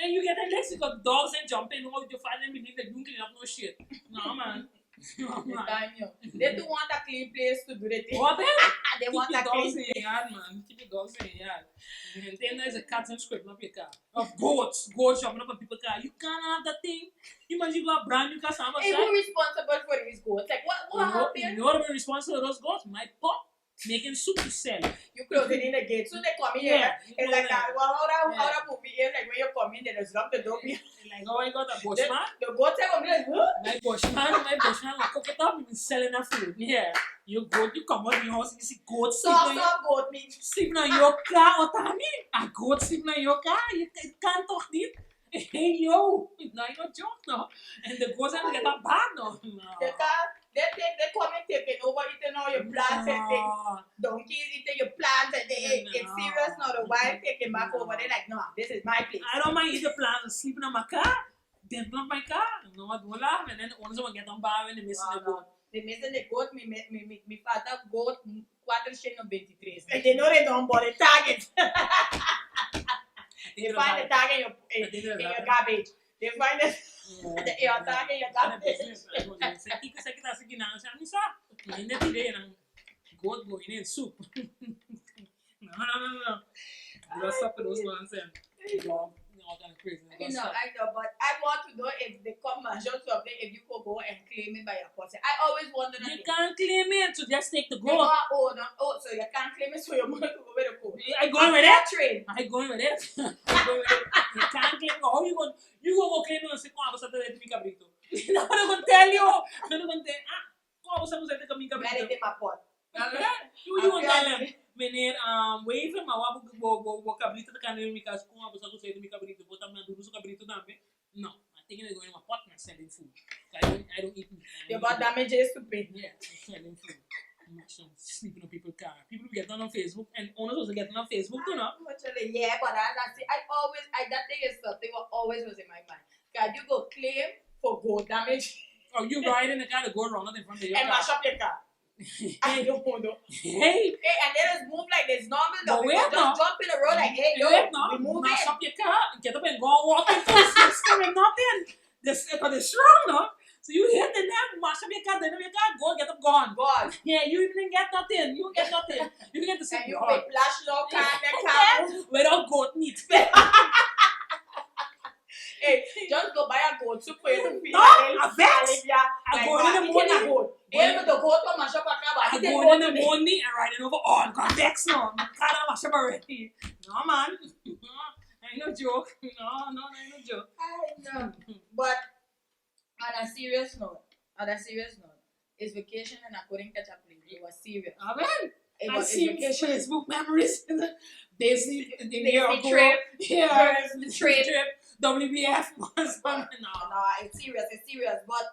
[SPEAKER 1] And you get a lex because dogs ain't jumping all with your father and believe that you don't clean up no shit. No, man.
[SPEAKER 2] They do want a clean place to do the thing.
[SPEAKER 1] What the hell?
[SPEAKER 2] They want a clean
[SPEAKER 1] place. Keep your dogs in your yard, man. Keep your dogs in your yard. And then there's a cat and scraping up your car. Of goats jumping up on people's car. You can't have that thing. Imagine you got a brand new car.
[SPEAKER 2] Hey, who's responsible for these goats? Like, what happened?
[SPEAKER 1] You know what responsible for those goats? My pop. Making soup to sell.
[SPEAKER 2] You close it in the gate. So they come in here. It's like that. Well, how that movie is like when you come in, they just lock the door.
[SPEAKER 1] Like how I got a bushman.
[SPEAKER 2] The goats are going to be like, huh?
[SPEAKER 1] My bushman will cook it up. You've been selling that food. Yeah. You come out of your house and you see goats
[SPEAKER 2] sleeping goat meat.
[SPEAKER 1] Sleeping on your car. What I mean? A goat sleeping on your car. You can't talk it. Hey, yo. Now you not joke now. And the goats are going to get that bad now.
[SPEAKER 2] No. They come and taking over eating all your plants and things. Donkeys eating your plants and it's serious now. The wife taking back over. They're like, no, this is my place.
[SPEAKER 1] I don't mind eating the plants and sleeping on my car. Denting on my car. No, I don't laugh. And then the owners will get on bar when they're missing the goat.
[SPEAKER 2] They're missing the goat. Me father goat 423. And they know they don't bother target. They find the target in your garbage. They find it. Your target in your garbage.
[SPEAKER 1] goat going in soup. No. Just up with those ones and all kind of crazy.
[SPEAKER 2] I know, but I want to know if they come and show something, if you could go and claim it by your person. I always wonder that.
[SPEAKER 1] You can't claim it, so just take the
[SPEAKER 2] They
[SPEAKER 1] goat.
[SPEAKER 2] so you can't claim it, so your money to go with the goat.
[SPEAKER 1] I going with it.
[SPEAKER 2] Train.
[SPEAKER 1] I going with it. You can't claim it. How you going? You go claim it and say, "Come on, Saturday to make a cabrito." No, I'm gonna tell you. I'm gonna tell. Come on, Saturday to make a cabrito.
[SPEAKER 2] Let it in my pot.
[SPEAKER 1] You gonna tell them? Meneer, wave maar wat cabrito te kan nemen because kom op zo zeggen cabrito, but I'm not doing so cabrito dame. No, I think they're going to my partner selling food. I don't eat meat.
[SPEAKER 2] You got damages to pay.
[SPEAKER 1] Yeah, selling food. Sleeping on people's car. People get on Facebook and owners also get on Facebook too, no?
[SPEAKER 2] Actually, yeah, but that thing is something what always was in my mind. Can you go claim for gold damage?
[SPEAKER 1] Or you ride in the car to go around in front of your
[SPEAKER 2] and
[SPEAKER 1] car.
[SPEAKER 2] mash up your car. I don't know.
[SPEAKER 1] Hey,
[SPEAKER 2] and they just move like this normal.
[SPEAKER 1] But wait,
[SPEAKER 2] just
[SPEAKER 1] no.
[SPEAKER 2] jump in the road like, hey, yo, we move
[SPEAKER 1] mash
[SPEAKER 2] in.
[SPEAKER 1] up your car, get up and go and walk into the store and nothing. Because it's strong, no? So you hit the net, mash up your car, then your car, go, get up, gone.
[SPEAKER 2] Gone.
[SPEAKER 1] Yeah, you didn't get nothing. You get nothing. You get the same.
[SPEAKER 2] And you pay flash low car,
[SPEAKER 1] without goat meat.
[SPEAKER 2] Hey, just go buy a goat soup for you to feed.
[SPEAKER 1] No, I bet. I go in the morning.
[SPEAKER 2] Able to go to mash up a car.
[SPEAKER 1] I go in the morning and ride it over all. God, vex no. I can't mash up already. No, man. Ain't no joke. No, ain't no joke.
[SPEAKER 2] I know. But on a serious note, it's vacation and I couldn't catch up with you. It was serious.
[SPEAKER 1] Amen.
[SPEAKER 2] It
[SPEAKER 1] I
[SPEAKER 2] was
[SPEAKER 1] see
[SPEAKER 2] vacation.
[SPEAKER 1] Facebook memories. Disney
[SPEAKER 2] trip.
[SPEAKER 1] Yeah.
[SPEAKER 2] The trip.
[SPEAKER 1] WBF was
[SPEAKER 2] No, it's serious. But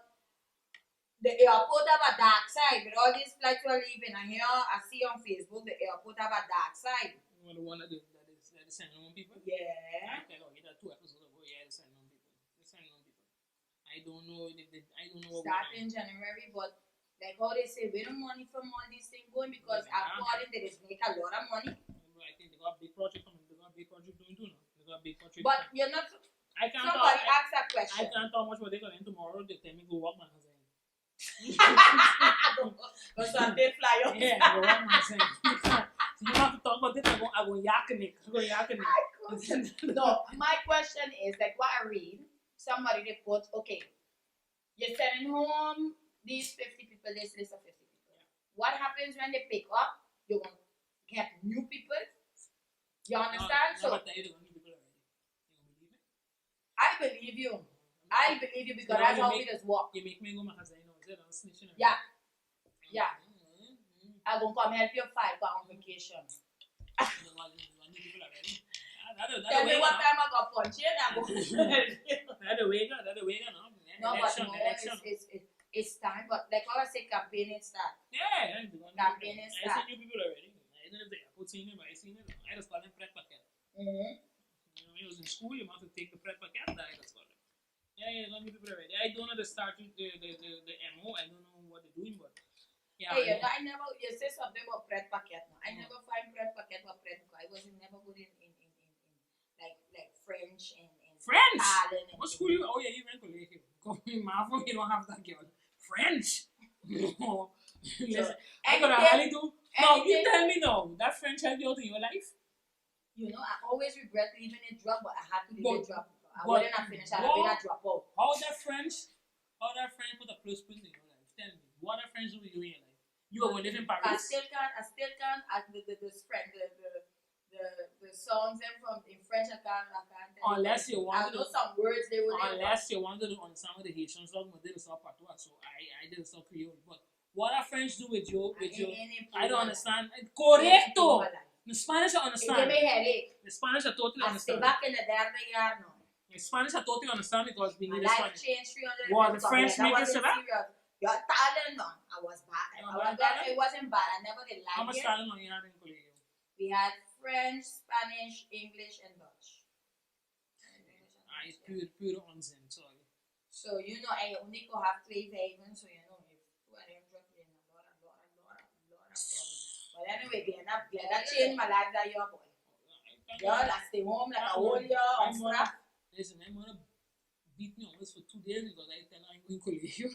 [SPEAKER 2] the airport have a dark side. With all these flights we're leaving, and here I see on Facebook the airport have a dark side.
[SPEAKER 1] You know the one that is sending on people?
[SPEAKER 2] Yeah.
[SPEAKER 1] I tell you, that 2 episodes ago, yeah, they're sending on people. I don't know what
[SPEAKER 2] Start in January, but like how they say, where the money from all these things going? Because according to this, make a lot of money.
[SPEAKER 1] I think they got a big project coming. They got a big project doing too now. They got a big project.
[SPEAKER 2] But you're not.
[SPEAKER 1] Somebody
[SPEAKER 2] asked that question.
[SPEAKER 1] I can't talk much what they're going to tomorrow. They tell me go walk my husband.
[SPEAKER 2] Because I did fly up.
[SPEAKER 1] Yeah, go walk my husband. So you have to talk about this. I go yakinic.
[SPEAKER 2] No, my question is like what I read. Somebody they put, okay, you're sending home these 50 people, this list of 50 people. Yeah. What happens when they pick up? You're going to get new people. You understand? So I believe you. I believe you because that's how we just walk.
[SPEAKER 1] You make me go magazine now. Is it on snitching?
[SPEAKER 2] Yeah. I'm going to come help you file on vacation. Tell me what time I got punch in. I'm going to help you.
[SPEAKER 1] That's the way, no?
[SPEAKER 2] No, but no, it's time. But like I say, campaigning start.
[SPEAKER 1] Yeah,
[SPEAKER 2] campaigning
[SPEAKER 1] I
[SPEAKER 2] start.
[SPEAKER 1] see new people already. I don't know if they have seen it, but I seen it. I just call them prep packet.
[SPEAKER 2] Mm-hmm.
[SPEAKER 1] You know, when I was in school, you have to take the prep packet. I just call them. Yeah, new people already. I don't know the start, the MO. I don't know what they're doing, but yeah.
[SPEAKER 2] Hey, I never. You say something about prep packet. No? I never find prep packet or prep. I wasn't never good in like French and
[SPEAKER 1] French.
[SPEAKER 2] Italian.
[SPEAKER 1] What school you? Oh yeah, you went to Lake. Come in Marvel, you don't have that girl. French. No. Listen, I gotta highly do. No, you tell me now. That French helped you out in your life?
[SPEAKER 2] You know, I always regret leaving a drop, but I had to leave a drop. I wouldn't have finished. I'd have been a dropout.
[SPEAKER 1] How that French put a plus point in your life? Tell me. What that French do with you in your life? You are living in Paris.
[SPEAKER 2] I still can't. The songs them from in French. I can't.
[SPEAKER 1] Unless you want.
[SPEAKER 2] I know some words they will.
[SPEAKER 1] Unless you wanted to understand what the Haitian song, but they stop patois. So I did stop Creole. But what are French do with you? I don't understand. Correcto. The Spanish I understand.
[SPEAKER 2] It gave me headache.
[SPEAKER 1] The Spanish I totally understand.
[SPEAKER 2] I stay back in the damn year now.
[SPEAKER 1] The Spanish I totally understand because we need the
[SPEAKER 2] Spanish.
[SPEAKER 1] Spanish.
[SPEAKER 2] Changed 300.
[SPEAKER 1] What the French make it so that?
[SPEAKER 2] Your talent, no. I was bad. It wasn't bad. I never did like it.
[SPEAKER 1] How much talent on you had in Korea?
[SPEAKER 2] We had French, Spanish, English, and Dutch.
[SPEAKER 1] It's pure onsen, sorry.
[SPEAKER 2] So, you know, I only could have 3 vagrants, so, you know, if 2 of them drop in, a lot of problems. But anyway, that changed my life that year, boy. Y'all, I stay home like a whole year on strap.
[SPEAKER 1] Listen, my mother beat me almost for 2 days because I tell her I'm going to Korea.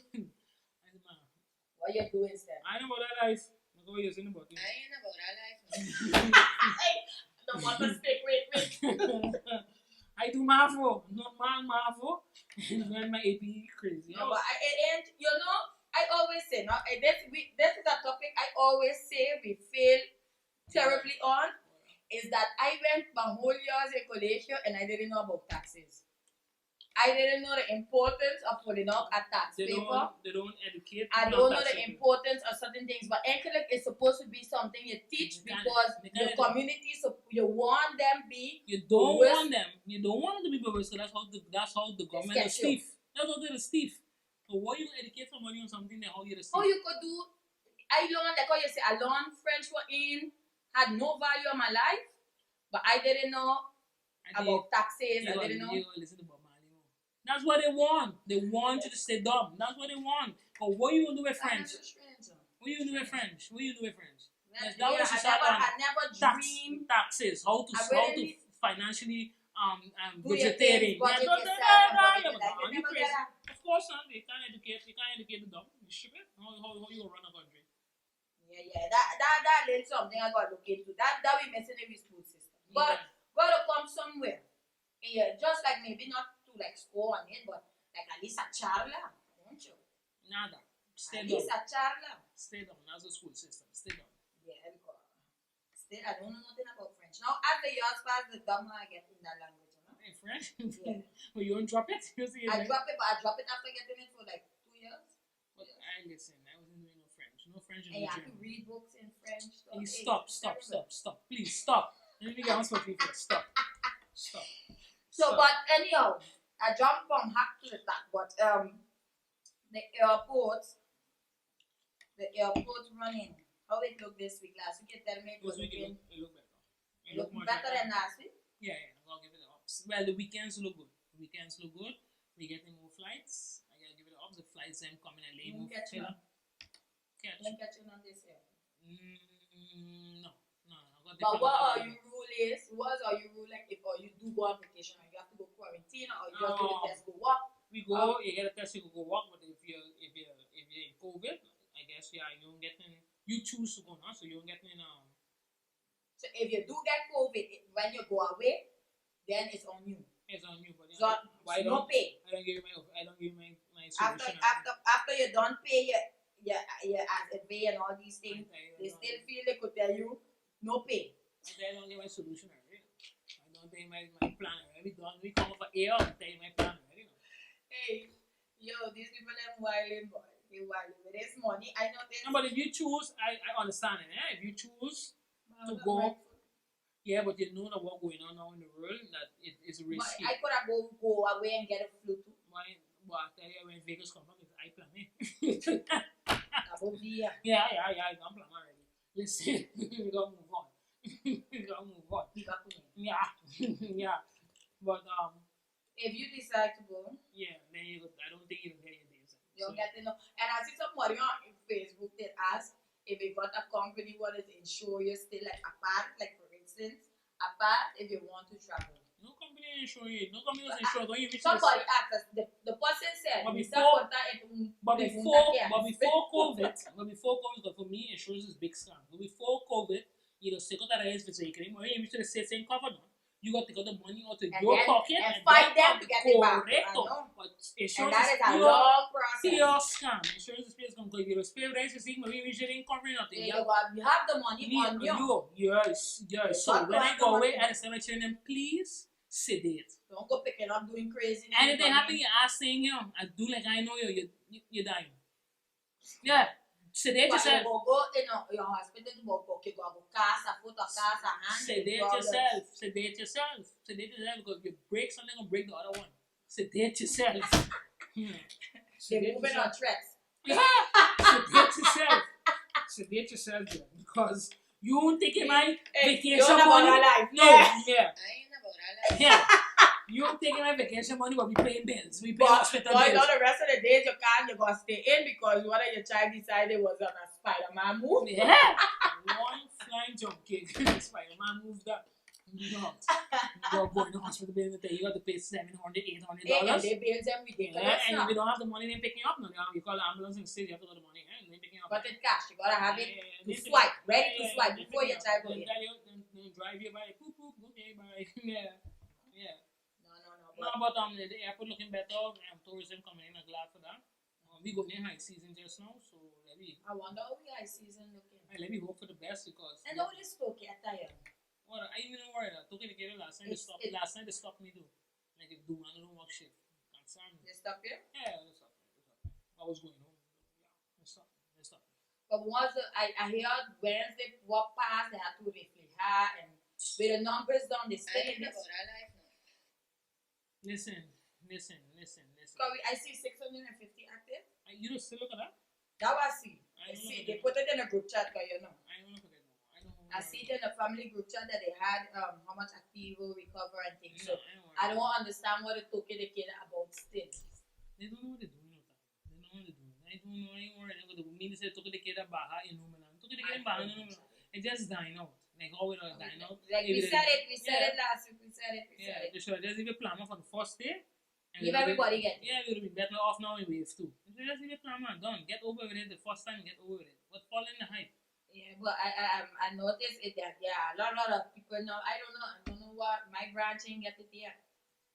[SPEAKER 2] What you do instead?
[SPEAKER 1] I know about that life. I What you saying about it?
[SPEAKER 2] I ain't about that life. The one mistake, wait.
[SPEAKER 1] I do Marvel, not Marvel, and then my AP crazy.
[SPEAKER 2] No, but it ain't, I always say, this is a topic I always say we fail terribly on, is that I went my whole years in college and I didn't know about taxes. I didn't know the importance of putting out a tax paper.
[SPEAKER 1] They don't educate.
[SPEAKER 2] I don't know the importance of certain things, but NCLEX is supposed to be something you teach because your community, so you want them be.
[SPEAKER 1] You don't want them. You don't want them to be perverse. So that's how the government is stiff. That's how they're stiff. So why you educate somebody on something that how you're stiff?
[SPEAKER 2] How you could do? I learned, like how you say, I learned French had no value in my life, but I didn't know about taxes. I didn't know.
[SPEAKER 1] Listen to Bob Marley. That's what they want. They want you to stay dumb. That's what they want. But what you gonna do with French? What you gonna do with French? Yes, that was
[SPEAKER 2] I never dreamed
[SPEAKER 1] taxes. How to financially
[SPEAKER 2] budgeting.
[SPEAKER 1] Of course, son, you can't educate the dumb. You stupid. How you gonna run a country?
[SPEAKER 2] Yeah. That is something I got to look into. That we missing in the school system. But gotta come somewhere. Yeah, just like maybe not to like score on it, but like at least a charla, don't you?
[SPEAKER 1] Nada. Stay
[SPEAKER 2] at least a charla.
[SPEAKER 1] Stay down. That's the school system. Stay down.
[SPEAKER 2] Yeah, because I don't know nothing about French. Now, as the years pass, the dumb I get in that language,
[SPEAKER 1] In French?
[SPEAKER 2] Yeah.
[SPEAKER 1] Well, you don't drop it?
[SPEAKER 2] I drop it, but I drop it after getting it for like 2 years.
[SPEAKER 1] But I listen, I wasn't doing no French. No French in
[SPEAKER 2] and you have to
[SPEAKER 1] German.
[SPEAKER 2] read books in French. So
[SPEAKER 1] Stop. Please, stop. Let me get on something first. Stop.
[SPEAKER 2] So, but anyhow, I jumped from hack to the top, but the airports running. How it look this week? Last week you tell me it was looking
[SPEAKER 1] better.
[SPEAKER 2] It look better than last week?
[SPEAKER 1] Yeah, I'll give it an ups. Well, the weekends look good. We're getting more flights. I gotta give it an ups. The flights them coming and late.
[SPEAKER 2] Don't catch you on this year.
[SPEAKER 1] No.
[SPEAKER 2] But what are your rule like if you do go on vacation and you have to go quarantine or you just do the test go walk?
[SPEAKER 1] We go, you get a test, you can go walk, but if you're in COVID, I guess you don't get in. You choose to go now, so you don't get in.
[SPEAKER 2] So if you do get COVID when you go away, then it's on you.
[SPEAKER 1] It's on you, but
[SPEAKER 2] so no pay.
[SPEAKER 1] I don't give you my solution.
[SPEAKER 2] After you don't pay your pay and all these things, they still feel they could tell you no pay.
[SPEAKER 1] I don't give my solution already. I don't tell you my plan already. We come over here and tell you my plan already.
[SPEAKER 2] Hey, these people are wilding, boy. They're wilding with this money. I know this.
[SPEAKER 1] No, but if you choose, I understand it. If you choose to go, yeah, but you know what's going on now in the world, that it is risky.
[SPEAKER 2] But I could have go away and get a flu too.
[SPEAKER 1] But I tell you, when Vegas come back, I plan it. Yeah, I'm planning already. Listen, we gotta move on. Yeah. But
[SPEAKER 2] if you decide to go,
[SPEAKER 1] yeah, then I don't think you don't get your days.
[SPEAKER 2] You don't get to know. And I see somebody on Facebook that asked if you got a company what is insure you still like apart, like for instance, apart if you want to travel.
[SPEAKER 1] No company insure you. No company does insure. Don't you reach
[SPEAKER 2] somebody asked us. The person said,
[SPEAKER 1] but before COVID, for me, insurance is big scam. But before COVID, you know, second that is verzekering, when you reach to the same cover now, you got to get the money out of your pocket
[SPEAKER 2] and fight them to get it back.
[SPEAKER 1] But insurance
[SPEAKER 2] that is a long process.
[SPEAKER 1] Pure scam. Insurance is pure scam because you pay rates, you see, maybe you didn't cover nothing.
[SPEAKER 2] You have the money on you.
[SPEAKER 1] Yes. So when I go away, I just tell them, please sedate.
[SPEAKER 2] Don't go picking up doing crazy.
[SPEAKER 1] Anything happen, you ask saying, I do like I know you're dying. Yeah. Sedate yourself.
[SPEAKER 2] You go in your hospital to go casa, foot or casa, hand.
[SPEAKER 1] Sedate yourself because you break something or break the other one. Sedate yourself.
[SPEAKER 2] They're moving on threats.
[SPEAKER 1] Yeah. Sedate yourself, because you won't take my vacation money. No, yeah. Yeah. You don't taking my vacation money, but we paying bills. We pay hospital bills.
[SPEAKER 2] But the rest of the days you're going to stay in because one of your child decided was on a Spider-Man move.
[SPEAKER 1] Yeah. One flying jump kick. Spider-Man moved up. You're going to hospital bill, you got to pay $700, $800.
[SPEAKER 2] And they bills them ridiculous.
[SPEAKER 1] Yeah, and
[SPEAKER 2] now.
[SPEAKER 1] if you don't have the money, they pick you up. No, you call the ambulance and say you have to go the money. They pick you up.
[SPEAKER 2] But it cash, you gotta have it to
[SPEAKER 1] They
[SPEAKER 2] swipe,
[SPEAKER 1] pick-
[SPEAKER 2] ready to swipe before your child go in.
[SPEAKER 1] Then drive you by, poop, poop, okay, bye. Yeah, yeah.
[SPEAKER 2] No.
[SPEAKER 1] No, but the airport looking better. Tourism coming in. I'm glad for that. We go in high season just now, so
[SPEAKER 2] I wonder how the high season looking.
[SPEAKER 1] let me hope for the best because.
[SPEAKER 2] And how this Tokyo attire?
[SPEAKER 1] Well, I even know where that. Took it together last night. Last night they stopped me too. Like if do one don't work shift. Concern.
[SPEAKER 2] They stop you?
[SPEAKER 1] Yeah, they stopped me. I was going home. Yeah, they stopped me.
[SPEAKER 2] But once I heard Wednesday walk past, they had to reflect her and with the numbers down, they still in this.
[SPEAKER 1] Listen.
[SPEAKER 2] I see 650 active.
[SPEAKER 1] You just still look at that?
[SPEAKER 2] That was see. They put it in a group chat, you know.
[SPEAKER 1] I don't look at it now.
[SPEAKER 2] I see it in the family group chat that they had how much active will recover and things.
[SPEAKER 1] No,
[SPEAKER 2] So I don't understand what it took the kid about still.
[SPEAKER 1] They don't know what they're doing. I don't know anymore. The mean say took the kid a baha in home and took the kid a baha no. It just dying out. Like how it dying out.
[SPEAKER 2] Like we said it last week. We said it.
[SPEAKER 1] They should just give a plan for the first day.
[SPEAKER 2] Give everybody get it.
[SPEAKER 1] Yeah, we'll be better off now in wave 2. Just give a plan, man. Done. Get over with it the first time. Get over with it. But fall in the hype.
[SPEAKER 2] Yeah, but I noticed it that a lot of people now. I don't know what my branch ain't get it yet.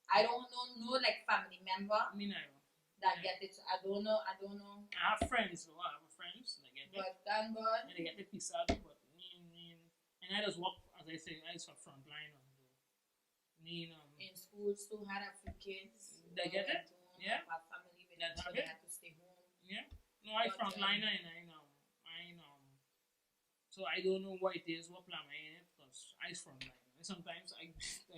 [SPEAKER 2] I don't know like family member.
[SPEAKER 1] Me neither.
[SPEAKER 2] That get it. So I don't know.
[SPEAKER 1] I have friends though. I have friends that get it.
[SPEAKER 2] But thank God.
[SPEAKER 1] And they get the piece out of it. But and I just walk, as I say, I just a frontline.
[SPEAKER 2] In schools too, had a few kids.
[SPEAKER 1] They get it? Yeah.
[SPEAKER 2] Had family with
[SPEAKER 1] That
[SPEAKER 2] them, so they had to stay home.
[SPEAKER 1] Yeah. No, I frontliner and I so I don't know what it is, what plan I in it, because I frontliner. And sometimes I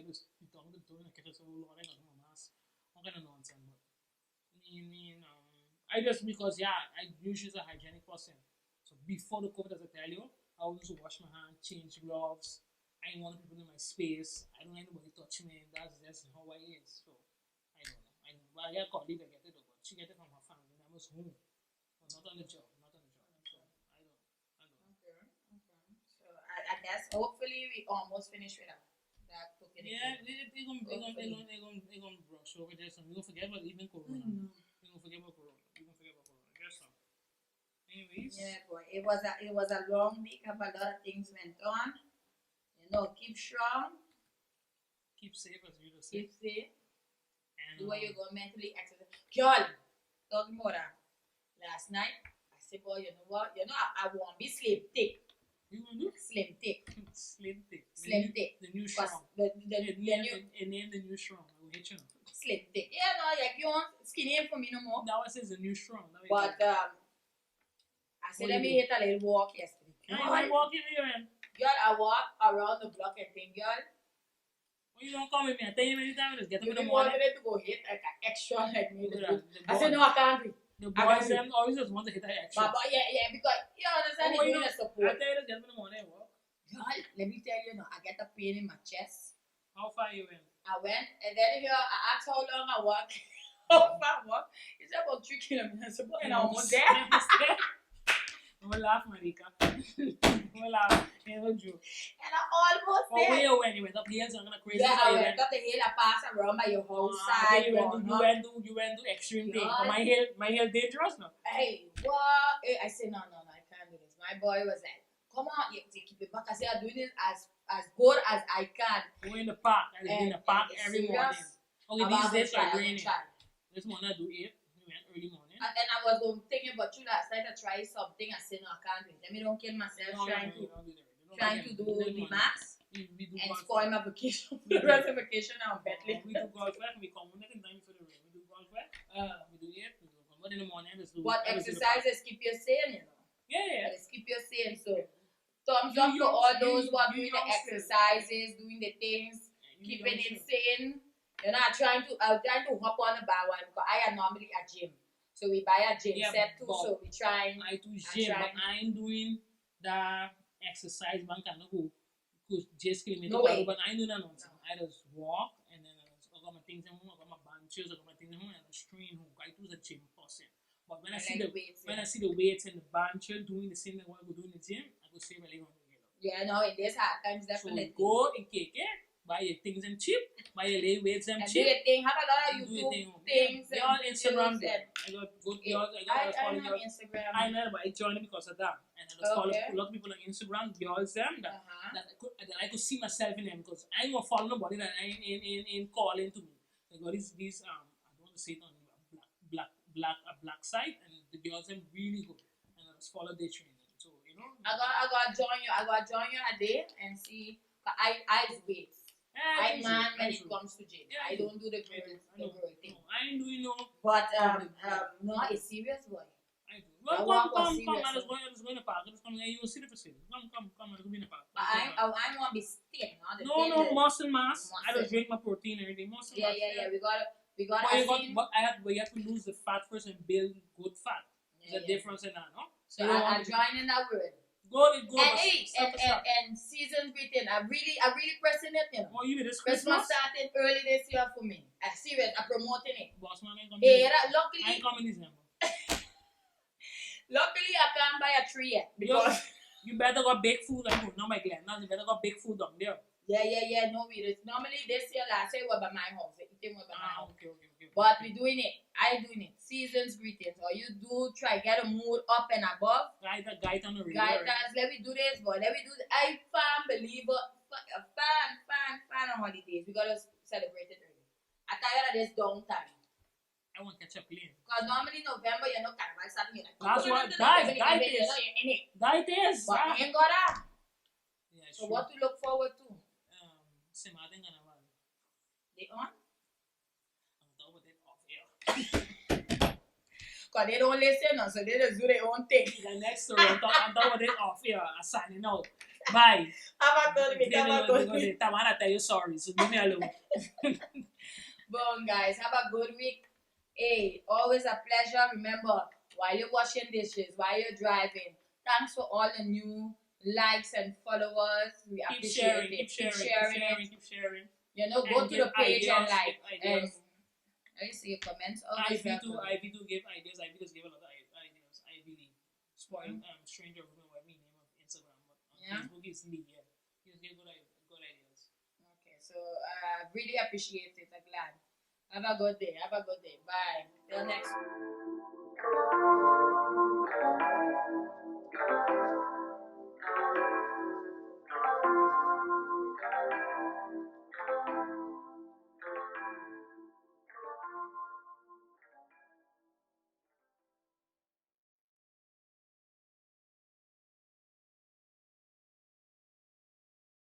[SPEAKER 1] just be talking to the catch us over Lord, I got my mask. All kind of nonsense, but I just because I usually a hygienic person. So before the COVID, as I tell you, I always wash my hands, change gloves. I don't want people in my space. I don't like nobody touch me. That's just how I is. So I don't know. But I got a colleague that get it, but she get it from her family members home, but not on the job. So I don't.
[SPEAKER 2] Okay. So I guess hopefully we almost finished with that.
[SPEAKER 1] Yeah, they're gonna brush over this, and we gonna forget about even Corona. We gonna forget about Corona. Just so. Anyways.
[SPEAKER 2] Yeah, boy, it was a long week. A lot of things went on. Keep strong.
[SPEAKER 1] Keep safe, as you just said.
[SPEAKER 2] Keep safe.
[SPEAKER 1] And
[SPEAKER 2] do what you go mentally exercise. Girl, talking about that. Last night, I said, boy, you know what? I want to be slim thick.
[SPEAKER 1] You want to do?
[SPEAKER 2] Slim thick.
[SPEAKER 1] Slim thick.
[SPEAKER 2] The
[SPEAKER 1] new strong.
[SPEAKER 2] The new.
[SPEAKER 1] Name the new strong. I will hit you.
[SPEAKER 2] Slim thick. Yeah, no, like you want skinny for me no more.
[SPEAKER 1] That was the new strong.
[SPEAKER 2] But I said, let me hit a little walk yesterday.
[SPEAKER 1] I walking here, man.
[SPEAKER 2] Girl, I walk around the block and think, girl.
[SPEAKER 1] Well, you don't come with me. I tell you many times, get up in the
[SPEAKER 2] morning.
[SPEAKER 1] morning.
[SPEAKER 2] You wanted to go hit like an extra like me. I
[SPEAKER 1] said,
[SPEAKER 2] no, I can't do it.
[SPEAKER 1] The boys always just want to hit that extra.
[SPEAKER 2] But yeah, because you understand it's doing a support.
[SPEAKER 1] I tell you, just get up in the morning and walk.
[SPEAKER 2] Girl, let me tell you, I get a pain in my chest.
[SPEAKER 1] How far you went?
[SPEAKER 2] I went, and then here I asked how long I walk. How far I walk? It's about 3 kilometers. And I'm almost there.
[SPEAKER 1] Don't laugh, Marika. Don't laugh. Ain't no joke.
[SPEAKER 2] And I'm almost there.
[SPEAKER 1] Where you went? You went up here, so I'm gonna crazy.
[SPEAKER 2] Yeah, I went up the hill. I passed around by your house side.
[SPEAKER 1] You went to extreme thing. My hill dangerous now.
[SPEAKER 2] Hey, what? I said no, I can't do this. My boy was like, come on, you keep it back. I said, I'm doing this as good as I can.
[SPEAKER 1] Go in the park. I was in the park every morning. Okay, these days are raining. This morning I do 8. We went early morning.
[SPEAKER 2] And I was thinking about you last night to try something. I said, no, I can't do it. Let me don't kill myself trying to do the maths and spoil my vacation. The rest of vacation I'm battling.
[SPEAKER 1] We do golf work. We come in time for the rain. We do golf work. We do 8. We do come in the morning.
[SPEAKER 2] But exercises keep you sane, you know.
[SPEAKER 1] Yeah.
[SPEAKER 2] Let's keep you sane. So thumbs up for all those who are doing the exercises, doing the things, keeping it sane. You're not trying to hop on the bar one because I am normally at gym. So we buy a gym set too, so we trying.
[SPEAKER 1] I do gym, but I ain't doing the exercise bank and go just kilometers.
[SPEAKER 2] No way.
[SPEAKER 1] But I do that nonsense. I just walk and then I got my things in home, I got my benches, I got my things in home, and I strain home. I do the gym person. But when I see the weights and the benches doing the same thing what I go do in the gym, I go save a little $100.
[SPEAKER 2] Yeah, no, in this hard times definitely.
[SPEAKER 1] So go and kick it. buy your things them cheap, buy your layways them
[SPEAKER 2] And do
[SPEAKER 1] cheap.
[SPEAKER 2] your thing. Have a lot of
[SPEAKER 1] Do your
[SPEAKER 2] YouTube
[SPEAKER 1] thing home.
[SPEAKER 2] things.
[SPEAKER 1] Yeah, all
[SPEAKER 2] and
[SPEAKER 1] Instagram
[SPEAKER 2] videos
[SPEAKER 1] there.
[SPEAKER 2] and-
[SPEAKER 1] I got good
[SPEAKER 2] Yeah.
[SPEAKER 1] girls. I got
[SPEAKER 2] I'm
[SPEAKER 1] follow
[SPEAKER 2] on
[SPEAKER 1] girls.
[SPEAKER 2] Instagram.
[SPEAKER 1] I know, but I joined it because of that. And I just follow
[SPEAKER 2] Okay.
[SPEAKER 1] a lot of people on Instagram, girls them that,
[SPEAKER 2] Uh-huh.
[SPEAKER 1] that I could see myself in them because I ain't gonna follow nobody that ain't calling to me. I got these I don't want to say it on a black site, and the girls them really good, and I just follow their training. So you know.
[SPEAKER 2] I got join you. I got join you a day and see. I wait. I man when it comes to gym.
[SPEAKER 1] Yeah,
[SPEAKER 2] I don't do the girl thing.
[SPEAKER 1] No, I ain't doing no.
[SPEAKER 2] But no, it's serious, boy.
[SPEAKER 1] I do.
[SPEAKER 2] That
[SPEAKER 1] Well,
[SPEAKER 2] walk was
[SPEAKER 1] come.
[SPEAKER 2] serious,
[SPEAKER 1] I just go in the park. I just come here. You will see the facility. Come. I just go in the park.
[SPEAKER 2] But I want to be thin.
[SPEAKER 1] No muscle mass. I just drink my protein and everything. Muscle mass.
[SPEAKER 2] Yeah. We got.
[SPEAKER 1] But you have to lose the fat first and build good fat. There's a difference in that, no?
[SPEAKER 2] So I join in that word.
[SPEAKER 1] Go.
[SPEAKER 2] And season greeting. I really pressing it, you know.
[SPEAKER 1] Oh, you mean this
[SPEAKER 2] Christmas started early this year for me. I serious. I'm promoting it.
[SPEAKER 1] Boss man ain't coming.
[SPEAKER 2] Luckily,
[SPEAKER 1] I ain't coming in December.
[SPEAKER 2] Luckily, I can't buy a tree yet because
[SPEAKER 1] you better go bake food. I know, not my Glen. Now you better go bake food down there.
[SPEAKER 2] Yeah. No, we just normally this year last year was by my house. It was by my house.
[SPEAKER 1] Okay.
[SPEAKER 2] But we doing it. I doing it. Seasons greetings. Or you do try get a mood up and above.
[SPEAKER 1] Guide on the radio.
[SPEAKER 2] Guys, let me do this, boy. Let me do this. I fan believer, fan on holidays. We gotta celebrate it early. I tired of this downtime.
[SPEAKER 1] I want to catch up clean.
[SPEAKER 2] Because normally November, you know, carnival starting.
[SPEAKER 1] That's what, guys, is. That is.
[SPEAKER 2] But we ain't got that.
[SPEAKER 1] Yeah,
[SPEAKER 2] so what to look forward to?
[SPEAKER 1] Simating Carnival.
[SPEAKER 2] They on?
[SPEAKER 1] I'm done with it off air.
[SPEAKER 2] Because they don't listen, so they just do their own thing.
[SPEAKER 1] The next story, I'm done with it off air. I'm signing out. Bye.
[SPEAKER 2] Have a good week.
[SPEAKER 1] Tamara tell you sorry, so leave me alone.
[SPEAKER 2] Boom, guys. Have a good week. Hey, always a pleasure. Remember, while you're washing dishes, while you're driving, thanks for all the new likes and followers. We appreciate it. Keep sharing. You know, go to the page and like. And let me see your comments.
[SPEAKER 1] Ivy do give ideas. Ivy does give a lot of ideas. Ivy spoil stranger woman what me name of Instagram, but on Facebook is me. Yeah, he just give good ideas.
[SPEAKER 2] Okay, so I really appreciate it. I'm glad. Have a good day. Bye. Till next week.